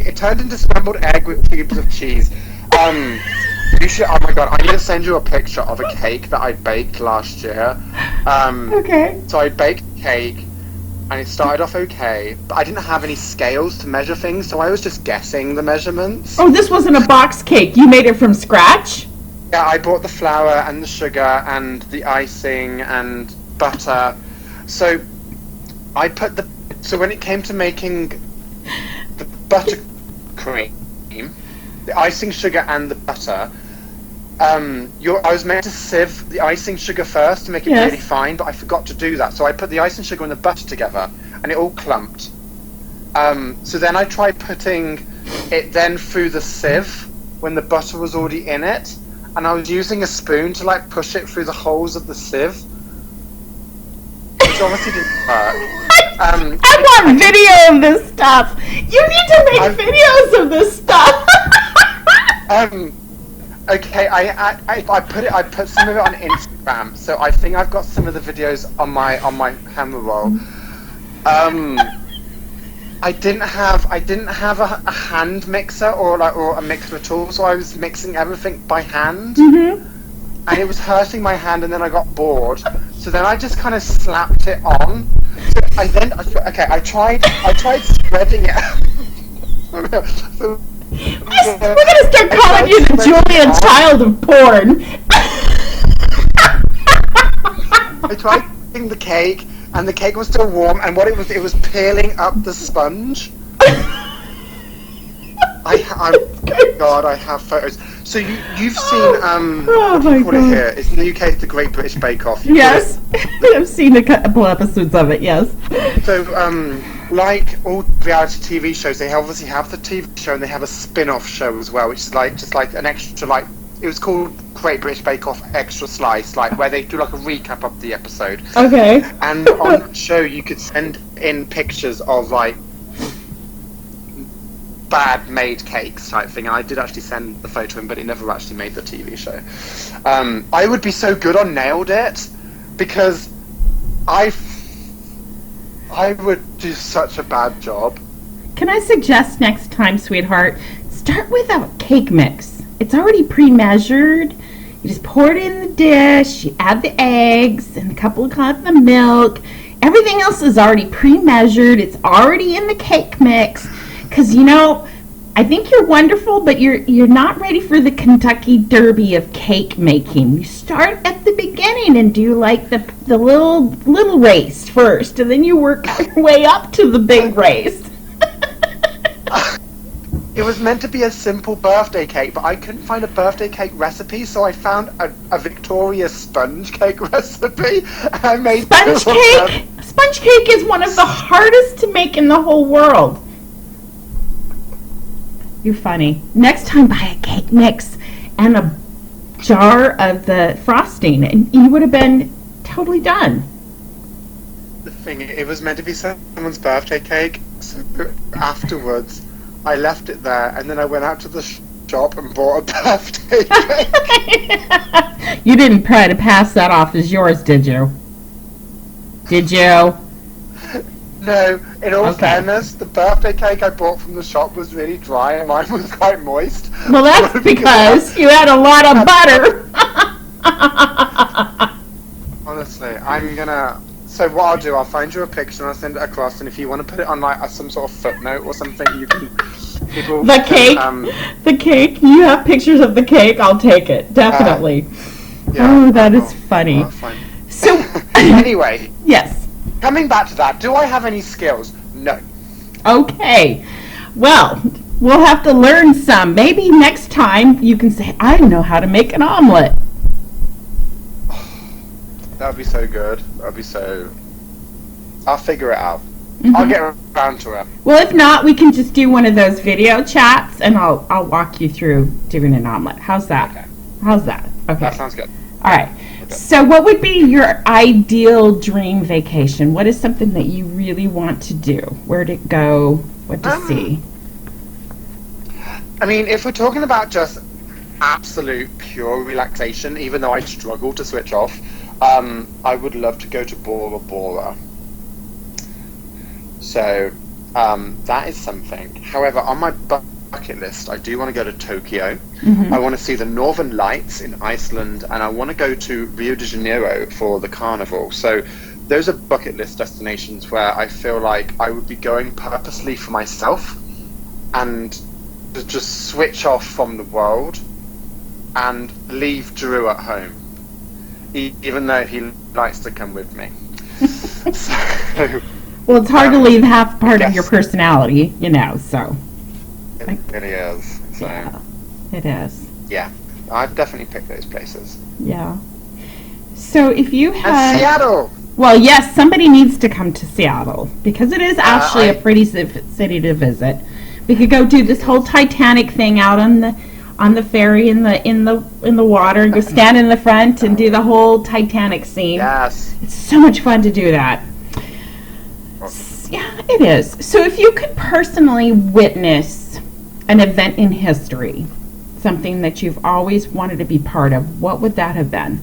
It turned into scrambled egg with cubes of cheese. You should. Oh my god! I need to send you a picture of a cake that I baked last year. Okay. So I baked cake, and it started off okay, but I didn't have any scales to measure things, so I was just guessing the measurements. Oh, this wasn't a box cake. You made it from scratch? Yeah, I bought the flour and the sugar and the icing and butter. So So when it came to making the buttercream, the icing sugar and the butter, I was meant to sieve the icing sugar first to make it really fine, but I forgot to do that. So I put the icing sugar and the butter together, and it all clumped. So then I tried putting it then through the sieve when the butter was already in it, and I was using a spoon to like push it through the holes of the sieve, which obviously didn't work. I want video of this stuff. You need to make videos of this stuff. Okay, I put some of it on Instagram, so I think I've got some of the videos on my camera roll. I didn't have a hand mixer or a mixer at all, so I was mixing everything by hand, and it was hurting my hand, and then I got bored. So then I just kind of slapped it on. So I tried spreading it. So, We're gonna start calling you the Julia Child of porn. I tried putting the cake and the cake was still warm, and what it was peeling up the sponge. God, I have photos. So you've seen Oh what do my you call it God. here? It's in the UK, it's the Great British Bake Off. You Yes, I've seen a couple episodes of it. Yes. So, like all reality TV shows, they obviously have the TV show and they have a spin-off show as well, which is like just like an extra, like it was called Great British Bake Off Extra Slice, like where they do like a recap of the episode. Okay. And on the show, you could send in pictures of like bad made cakes type thing, and I did actually send the photo in, but it never actually made the TV show. I would be so good on Nailed It because I would do such a bad job. Can I suggest next time, sweetheart, start with a cake mix. It's already pre-measured. You just pour it in the dish, you add the eggs and a couple of cups of milk. Everything else is already pre-measured. It's already in the cake mix. Because, you know, I think you're wonderful, but you're not ready for the Kentucky Derby of cake making. You start at the beginning and do like the little race first, and then you work your way up to the big race. It was meant to be a simple birthday cake, but I couldn't find a birthday cake recipe, so I found a Victoria sponge cake recipe, and I made Sponge two of cake? them. Sponge cake is one of the hardest to make in the whole world. You're funny. Next time, buy a cake mix and a jar of the frosting, and you would have been totally done. The thing, it was meant to be someone's birthday cake, so afterwards I left it there, and then I went out to the shop and bought a birthday cake. You didn't try to pass that off as yours, did you? Did you? No, in all Okay. fairness, the birthday cake I bought from the shop was really dry and mine was quite moist. Well, that's because you had a lot of butter. Honestly, I'm gonna... So what I'll do, I'll find you a picture and I'll send it across, and if you want to put it on like some sort of footnote or something, you can... People The can, cake? The cake? You have pictures of the cake? I'll take it. Definitely. yeah, Oh, that is I'll- funny. I'll find- So, Anyway, yes. coming back to that, do I have any skills? No. Okay. Well, we'll have to learn some. Maybe next time you can say, I know how to make an omelet. That would be so good. That would be so... I'll figure it out. Mhm. I'll get around to it. Well, if not, we can just do one of those video chats, and I'll walk you through doing an omelet. How's that? Okay. How's that? Okay. That sounds good. All right. Okay. So what would be your ideal dream vacation? What is something that you really want to do? Where to go? What to see? I mean, if we're talking about just absolute pure relaxation, even though I struggle to switch off, I would love to go to Bora Bora. So, that is something. However, on my bucket list, I do want to go to Tokyo. Mhm. I want to see the Northern Lights in Iceland, and I want to go to Rio de Janeiro for the carnival. So, those are bucket list destinations where I feel like I would be going purposely for myself and to just switch off from the world and leave Drew at home, even though he likes to come with me. So, Well, it's hard to leave half part of yes. your personality, you know, so. it really is. So, Yeah, it is. yeah, I'd definitely pick those places. Yeah. So if you And had... Seattle! Well, yes, somebody needs to come to Seattle because it is actually I- a pretty city to visit. We could go do this whole Titanic thing out on the ferry in the water and go stand in the front and do the whole Titanic scene. Yes. It's so much fun to do that. Yeah, it is. So if you could personally witness an event in history, something that you've always wanted to be part of, what would that have been?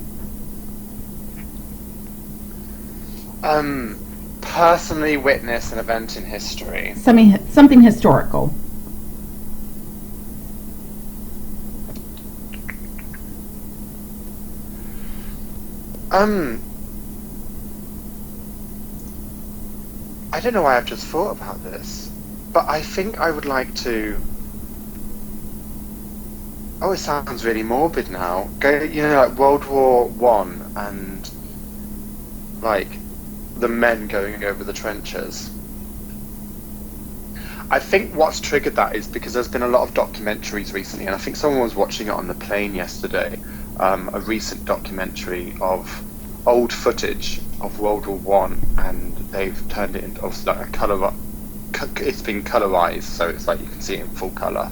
Personally witness an event in history. Something historical. I don't know why I've just thought about this, but I think I would like to... Oh, it sounds really morbid now. Go, you know, like World War One and like the men going over the trenches. I think what's triggered that is because there's been a lot of documentaries recently, and I think someone was watching it on the plane yesterday, a recent documentary of old footage of World War One, and they've turned it into obviously like a colour. It's been colorized, so it's like you can see it in full color.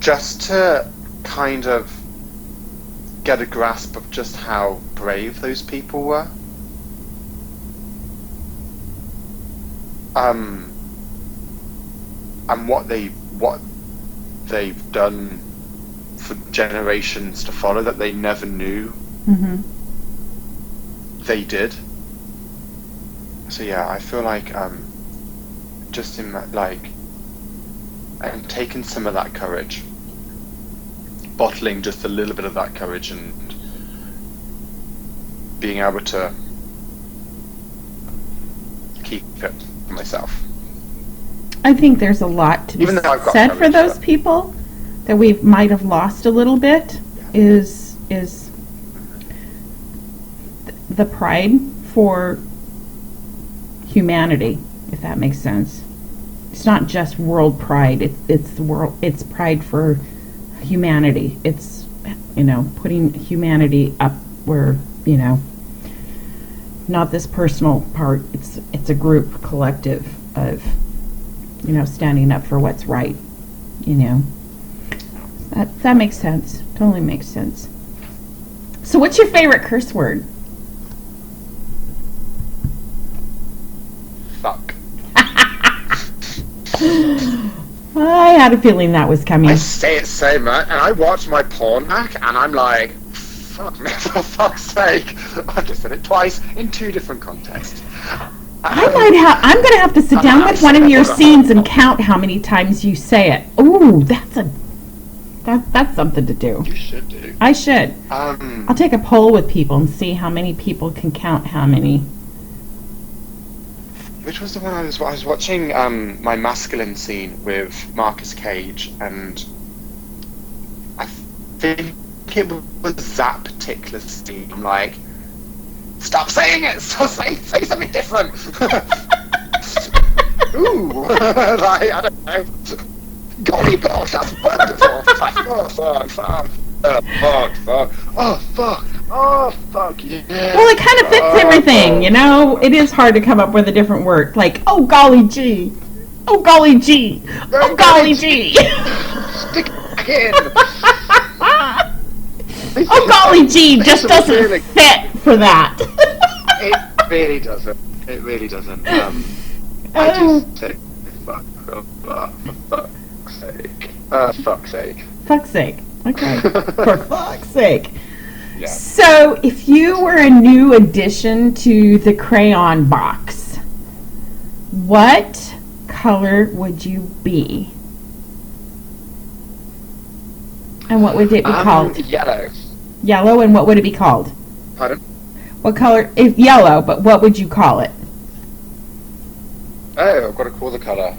Just to kind of get a grasp of just how brave those people were. And what they've done for generations to follow that they never knew they did. So yeah, I feel like just in that, like, and taking some of that courage, bottling just a little bit of that courage, and being able to keep it for myself. I think there's a lot to be said for those people that we might have lost a little bit. Is the pride for humanity, if that makes sense. It's not just world pride. It's the world. It's pride for humanity. It's, you know, putting humanity up where, you know, not this personal part. It's a group, collective of, you know, standing up for what's right. You know, that makes sense. Totally makes sense. So, what's your favorite curse word? Fuck. I had a feeling that was coming. I say it so much, and I watch my porn back, and I'm like, fuck me, for fuck's sake. I've just said it twice in two different contexts. I'm going to have to sit down with one of your scenes and count how many times you say it. Ooh, that's something to do. You should do. I should. I'll take a poll with people and see how many people can count how many. Which was the one I was watching my masculine scene with Marcus Cage, and I think it was that particular scene. I'm like, stop saying it! Say something different! Ooh! Like, I don't know. Golly gosh, that's wonderful! Like, oh, fuck. Oh, fuck. Oh, fuck, yeah. Well, it kind of fits everything, you know? It is hard to come up with a different word. Like, oh, golly gee. Oh, golly gee. Oh, golly gee. Stick it in. Oh, golly gee just doesn't fit for that. It really doesn't. It really doesn't. I just say, fuck, for fuck's sake. Fuck's sake. Fuck's sake. Okay. For fuck's sake. Yeah. So, if you were a new addition to the crayon box, what color would you be? And what would it be called? Yellow. Yellow, and what would it be called? Pardon? What color? It's yellow, but what would you call it? Oh, I've got to call the colour.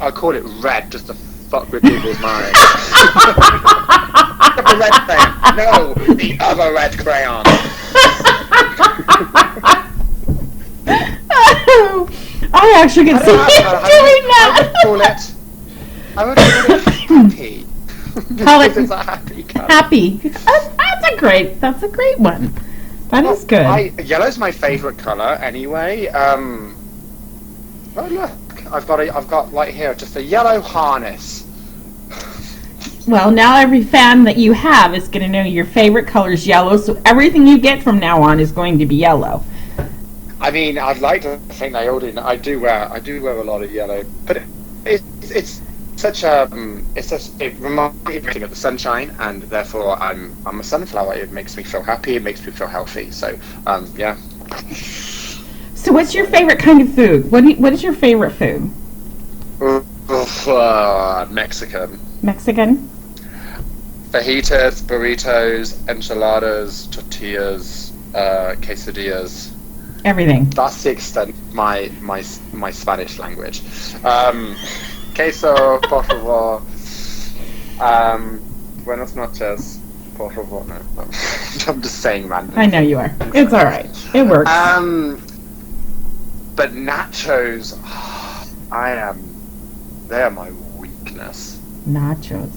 I'll call it red just to fuck with people's minds. The red thing. No, the other red crayon. I actually can see you doing that. I would call it happy. Call it it's a happy colour. Happy. That's a great one. That is good. Yellow's my favourite colour anyway. Oh look, I've got right here just a yellow harness. Well, now every fan that you have is going to know your favorite color is yellow, so everything you get from now on is going to be yellow. I mean, I'd like to think I already know. I do wear a lot of yellow, but it's such a it reminds me of the sunshine, and therefore I'm a sunflower. It makes me feel happy. It makes me feel healthy. So yeah. So what's your favorite kind of food? What is your favorite food? Mexican. Mexican? Fajitas, burritos, enchiladas, tortillas, quesadillas. Everything. That's the extent of my Spanish language. Queso, por favor. Buenas noches, por favor. No, I'm just saying random. I know you are. It's all right. It works. But nachos, they are my weakness. Nachos.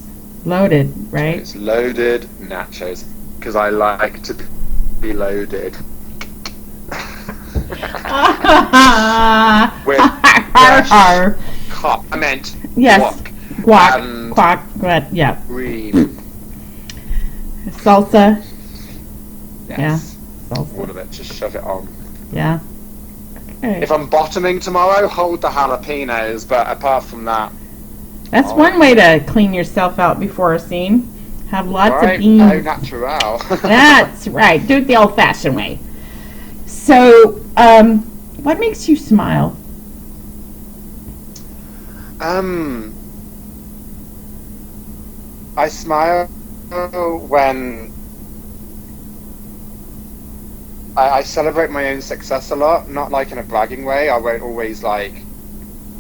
Loaded, right? It's loaded nachos, because I like to be loaded. With fresh comment. Yes. Guac. But yeah. Cream. Salsa. Yes. Yeah. Salsa. All of it. Just shove it on. Yeah. Okay. If I'm bottoming tomorrow, hold the jalapenos. But apart from that, That's one way to clean yourself out before a scene. Have lots of beans. Au natural. That's right. Do it the old-fashioned way. So, what makes you smile? I smile when I celebrate my own success a lot, not like in a bragging way. I won't always like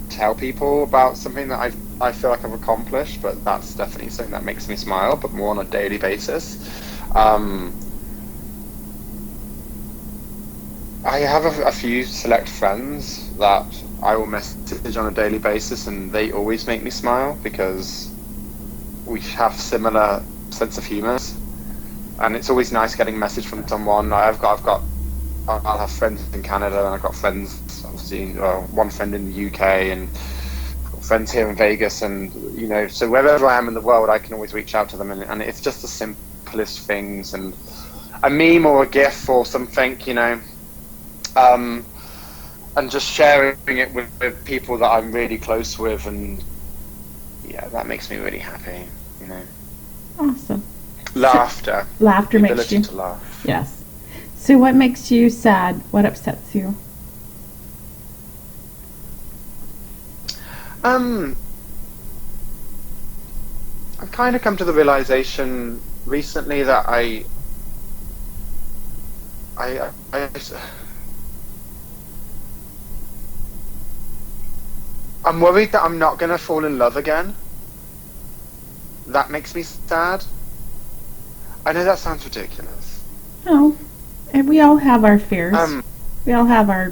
tell people about something that I feel like I've accomplished, but that's definitely something that makes me smile, but more on a daily basis. I have a few select friends that I will message on a daily basis, and they always make me smile because we have similar sense of humour, and it's always nice getting a message from someone. I'll have friends in Canada, and I've got friends, obviously, one friend in the UK, and friends here in Vegas, and so wherever I am in the world, I can always reach out to them, and it's just the simplest things, and a meme or a GIF or something, and just sharing it with people that I'm really close with, and yeah, that makes me really happy, Awesome. Laughter. Laughter the makes ability you. to laugh. Yes. So, what makes you sad? What upsets you? I've kind of come to the realization recently that I'm worried that I'm not going to fall in love again. That makes me sad. I know that sounds ridiculous. No. And we all have our fears. We all have our...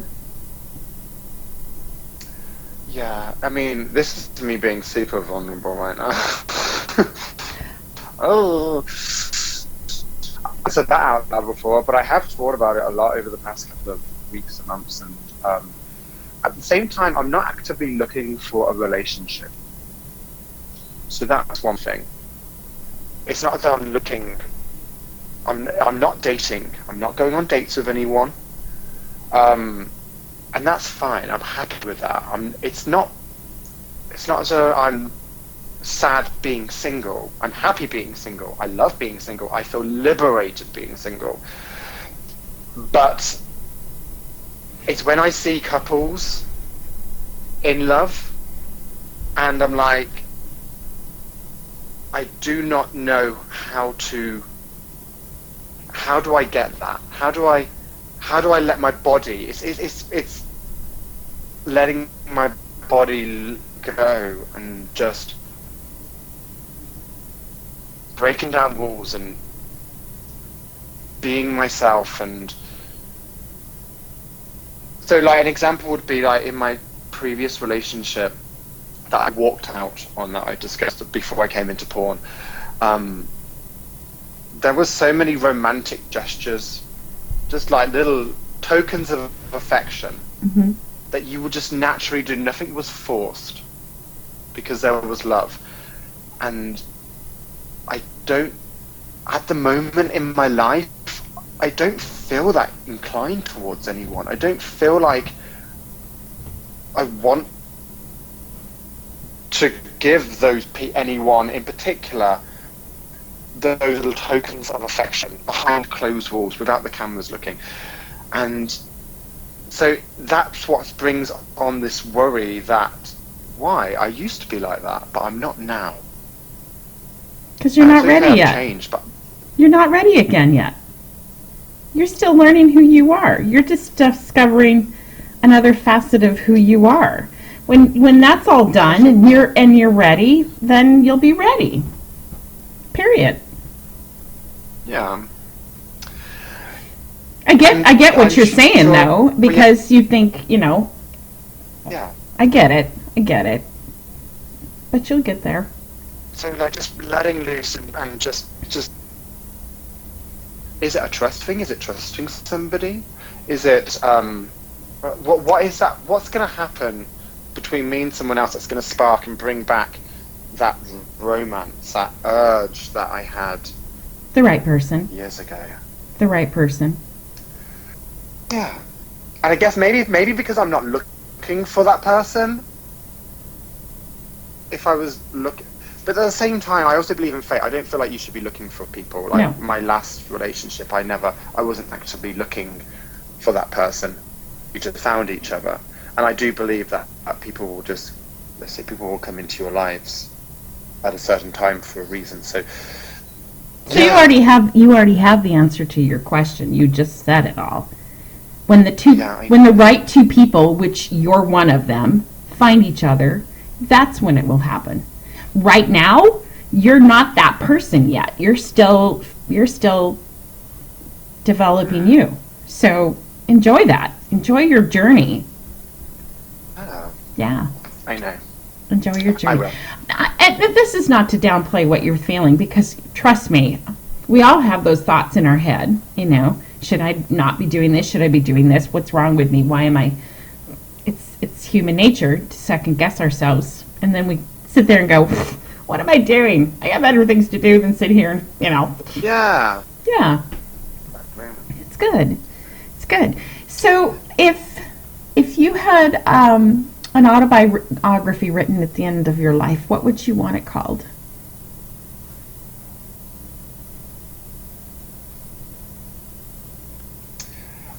Yeah, I mean, this is me being super vulnerable right now. Oh. I said that out loud before, but I have thought about it a lot over the past couple of weeks and months, and at the same time, I'm not actively looking for a relationship. So that's one thing. It's not that I'm looking. I'm not dating. I'm not going on dates with anyone. And that's fine. I'm happy with that. It's not as though I'm sad being single. I'm happy being single. I love being single. I feel liberated being single. But it's when I see couples in love, and I'm like, I do not know how do I get that? How do I let my body? It's letting my body go and just breaking down walls and being myself. And so, like, an example would be like in my previous relationship that I walked out on, that I discussed before I came into porn. There was so many romantic gestures, just like little tokens of affection, that you would just naturally do. Nothing was forced because there was love. And I don't, at the moment in my life, I don't feel that inclined towards anyone. I don't feel like I want to give anyone in particular those little tokens of affection behind closed walls without the cameras looking. And so that's what brings on this worry that why I used to be like that, but I'm not now. Because you're not ready yet. Changed, but you're not ready again yet. You're still learning who you are. You're just discovering another facet of who you are. When that's all done and you're ready, then you'll be ready. Period. Yeah. I get what I'm you're saying sure- though, because you think, Yeah. I get it. But you'll get there. So like just letting loose and just is it a trust thing? Is it trusting somebody? Is it what is that? What's going to happen between me and someone else that's going to spark and bring back that romance, that urge that I had The right person. years ago? The right person. Yeah. And I guess maybe because I'm not looking for that person. If I was looking, but at the same time, I also believe in fate. I don't feel like you should be looking for people. Like No. my last relationship, I wasn't actively looking for that person. We just found each other, and I do believe that people will just, let's say, people will come into your lives at a certain time for a reason. So You already have the answer to your question. You just said it all. When the right two people, which you're one of them, find each other, that's when it will happen. Right now, you're not that person yet. You're still developing you. So enjoy that. Enjoy your journey. Yeah. I know. Enjoy your journey. I will. And this is not to downplay what you're feeling, because trust me, we all have those thoughts in our head. Should I not be doing this? Should I be doing this? What's wrong with me? Why am I? It's human nature to second guess ourselves, and then we sit there and go, "What am I doing? I got better things to do than sit here and Yeah. Yeah, it's good. It's good. So if you had an autobiography written at the end of your life, what would you want it called?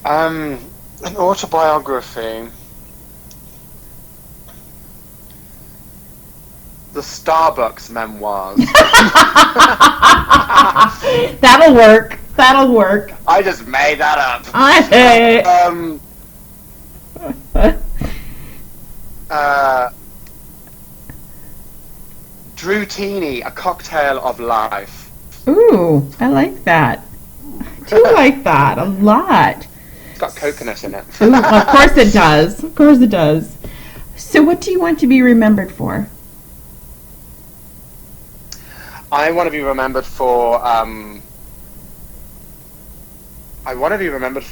An autobiography. The Starbucks memoirs. That'll work. I just made that up. Drew Teeny, A Cocktail of Life. Ooh, I like that. I do like that a lot. It's got coconut in it. Ooh, of course it does. Of course it does. So what do you want to be remembered for? I want to be remembered for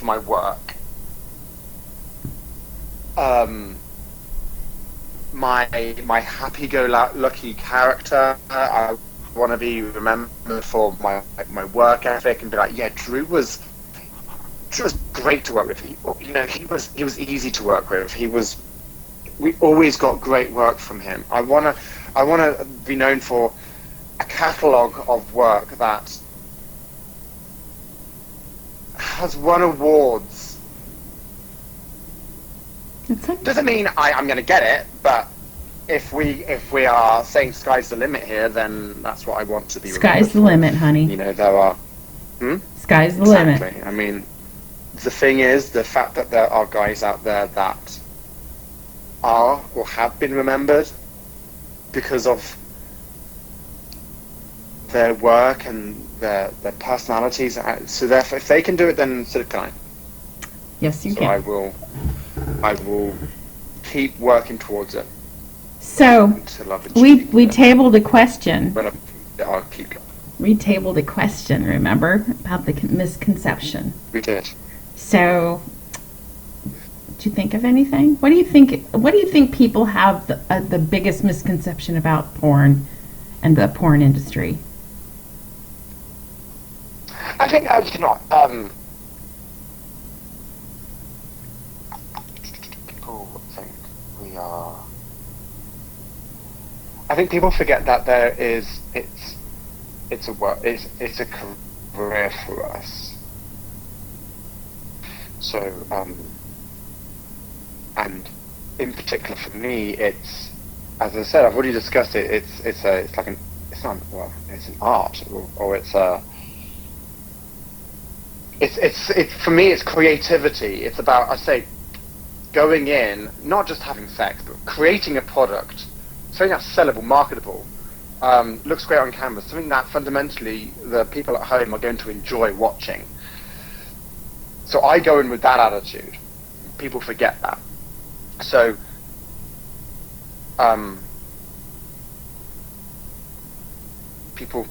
my work. My happy-go-lucky character. I want to be remembered for my work ethic and be like, yeah, Drew was great to work with. He was easy to work with. We always got great work from him. I wanna be known for a catalogue of work that has won awards. Doesn't mean I'm going to get it, but if we are saying sky's the limit here, then that's what I want to be. Sky's the limit, honey. There are. Sky's the Exactly. limit. I mean, the thing is, the fact that there are guys out there that are or have been remembered because of their work and their personalities. So therefore, if they can do it, then so can I. Yes, you So can. I will keep working towards it. So Until I've we achieved it. tabled a question. But I'll keep going. We tabled a question, remember, about the misconception. We did. So, did you think of anything? What do you think people have the biggest misconception about porn and the porn industry? I think people think we are. I think people forget that it's a work, it's a career for us. So and in particular for me, it's, as I said, I've already discussed it. It's an art, or it's for me, it's creativity. It's about, I say, going in, not just having sex, but creating a product, something that's sellable, marketable, looks great on canvas, something that fundamentally the people at home are going to enjoy watching. So I go in with that attitude. People forget that. So, people,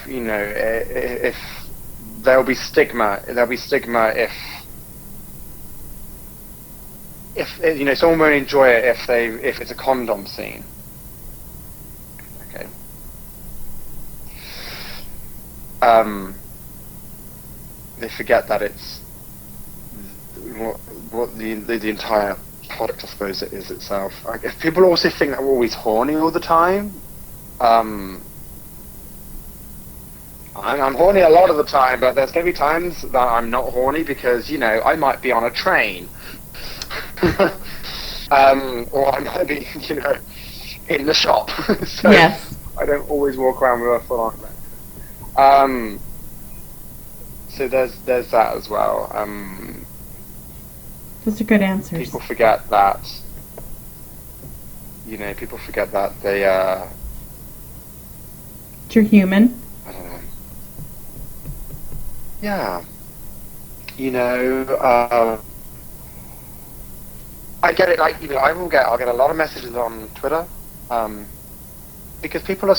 if there'll be stigma if someone won't enjoy it if it's a condom scene. Okay. They forget that it's what the entire product, I suppose, it is itself. If people also think that we're always horny all the time, I'm horny a lot of the time, but there's going to be times that I'm not horny because, I might be on a train. Or I might be, in the shop. So Yes. I don't always walk around with a full on. So there's that as well. Those are good answers. People forget that. People forget that they. You're human. I don't know. Yeah. I get it. I'll get a lot of messages on Twitter, because people are.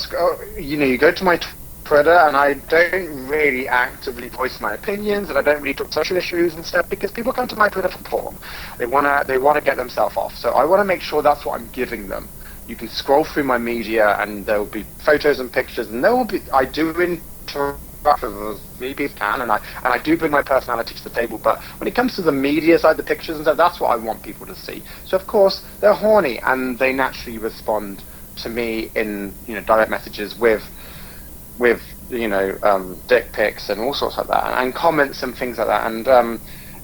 You go to my Twitter, and I don't really actively voice my opinions, and I don't really talk social issues and stuff, because people come to my Twitter for porn. They wanna get themselves off. So I want to make sure that's what I'm giving them. You can scroll through my media, and there will be photos and pictures, and there will be. I do interact with as many people can, and I do bring my personality to the table. But when it comes to the media side, the pictures and stuff, that's what I want people to see. So of course they're horny, and they naturally respond to me in direct messages with dick pics and all sorts like that, and comments and things like that, and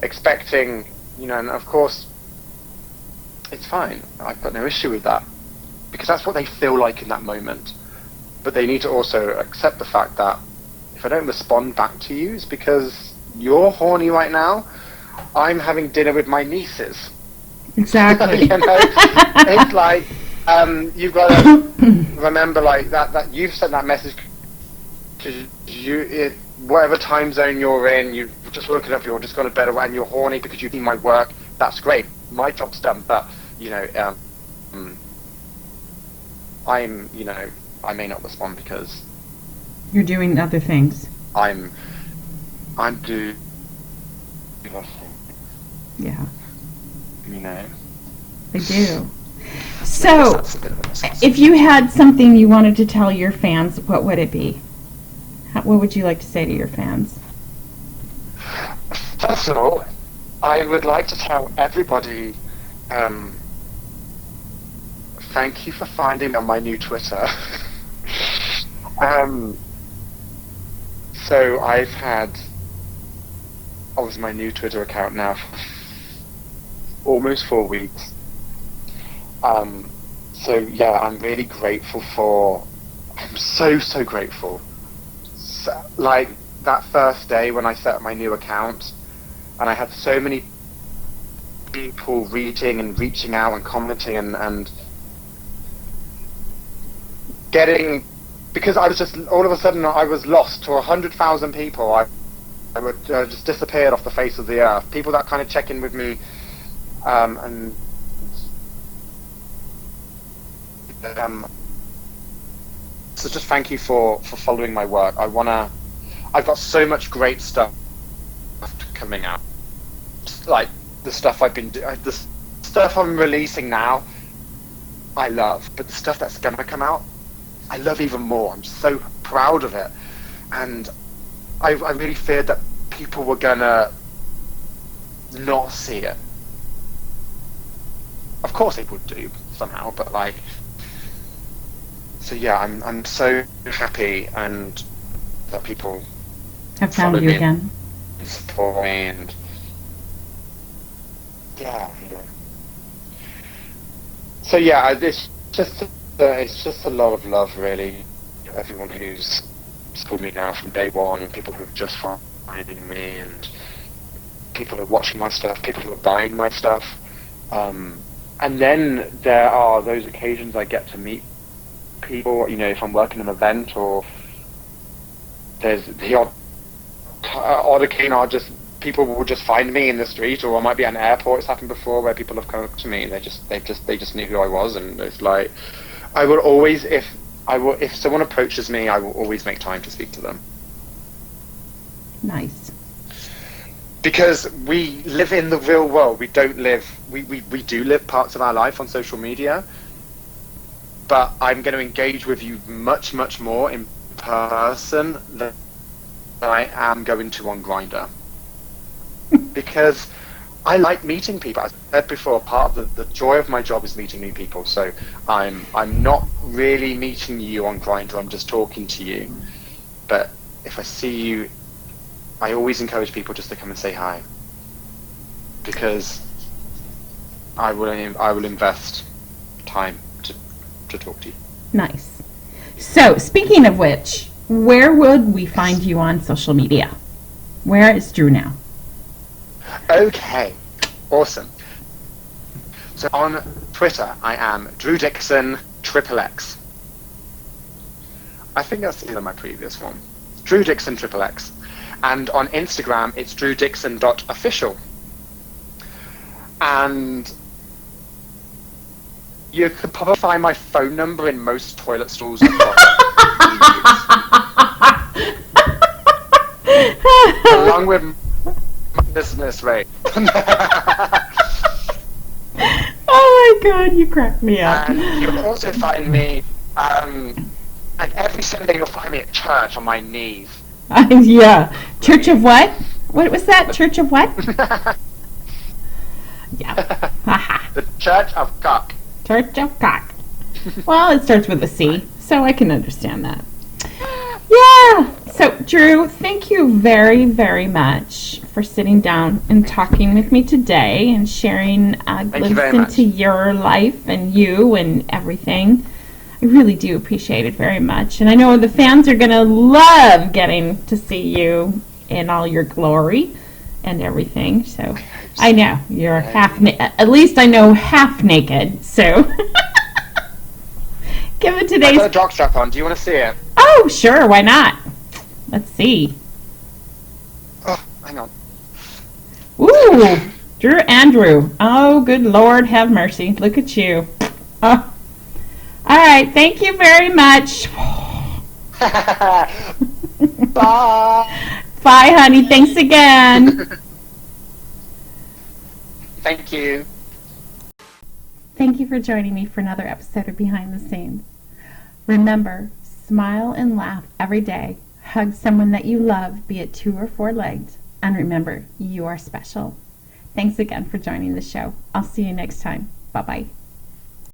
expecting, and of course it's fine. I've got no issue with that, because that's what they feel like in that moment. But they need to also accept the fact that if I don't respond back to you, it's because you're horny right now. I'm having dinner with my nieces. Exactly. It's like, you've got to remember, like, that you've sent that message to whatever time zone you're in, you've just woken up, you're just gone to bed, and you're horny because you've seen my work. That's great. My job's done. But, I may not respond because You're doing other things. I'm doing. Yeah. I do. So, that's a bit of a necessity. if you had something you wanted to tell your fans, what would it be? What would you like to say to your fans? First of all, I would like to tell everybody, thank you for finding me on my new Twitter. So I've had, obviously, my new Twitter account now for almost 4 weeks. So yeah, I'm really grateful I'm so grateful. So, like, that first day when I set up my new account, and I had so many people reading and reaching out and commenting and getting, because I was just, all of a sudden I was lost to 100,000 people. I would just disappeared off the face of the earth. People that kind of check in with me, and so just thank you for following my work. I've got so much great stuff coming out. Like, the stuff the stuff I'm releasing now, I love. But the stuff that's gonna come out, I love even more. I'm so proud of it. And I really feared that people were gonna not see it. Of course they would do, somehow, but like... So yeah, I'm so happy, and that people Have found you again. support me, and yeah. So yeah, it's just a lot of love, really. Everyone who's supported me now from day one, people who've just finding me, and people are watching my stuff, people who are buying my stuff. And then there are those occasions I get to meet people, you know, if I'm working an event, or there's the odd occasion people will just find me in the street, or I might be at an airport. It's happened before where people have come up to me and they just knew who I was, and it's like, I will always, if someone approaches me, I will always make time to speak to them. Nice. Because we live in the real world. We do live parts of our life on social media, but I'm going to engage with you much, much more in person than I am going to on Grindr. Because I like meeting people. As I said before, part of the joy of my job is meeting new people. So I'm not really meeting you on Grindr, I'm just talking to you. But if I see you, I always encourage people just to come and say hi, because I will invest time to talk to you. Nice. So, speaking of which, where would we find you on social media? Where is Drew now? Okay, awesome. So on Twitter, I am Drew Dixon XXX. I think that's either my previous one. Drew Dixon XXX. And on Instagram, it's drewdixon.official. And you could probably find my phone number in most toilet stalls across along with my business rate. Oh my God, you cracked me up. And you'll also find me, and every Sunday you'll find me at church on my knees. Yeah. Church of what? What was that? Church of what? Yeah. The Church of Cock. Church of Cock. Well, it starts with a C, so I can understand that. Yeah. So, Drew, thank you very, very much for sitting down and talking with me today and sharing a glimpse into your life and you and everything. I really do appreciate it very much. And I know the fans are going to love getting to see you in all your glory and everything. So I know you're at least I know half naked. So give it today's. I've got a jock strap on. Do you want to see it? Oh, sure. Why not? Let's see. Oh, hang on. Ooh, Andrew. Oh, good Lord, have mercy. Look at you. Oh. All right, thank you very much. Bye. Bye, honey. Thanks again. Thank you. Thank you for joining me for another episode of Behind the Scenes. Remember, smile and laugh every day. Hug someone that you love, be it 2 or 4 legs. And remember, you are special. Thanks again for joining the show. I'll see you next time. Bye-bye.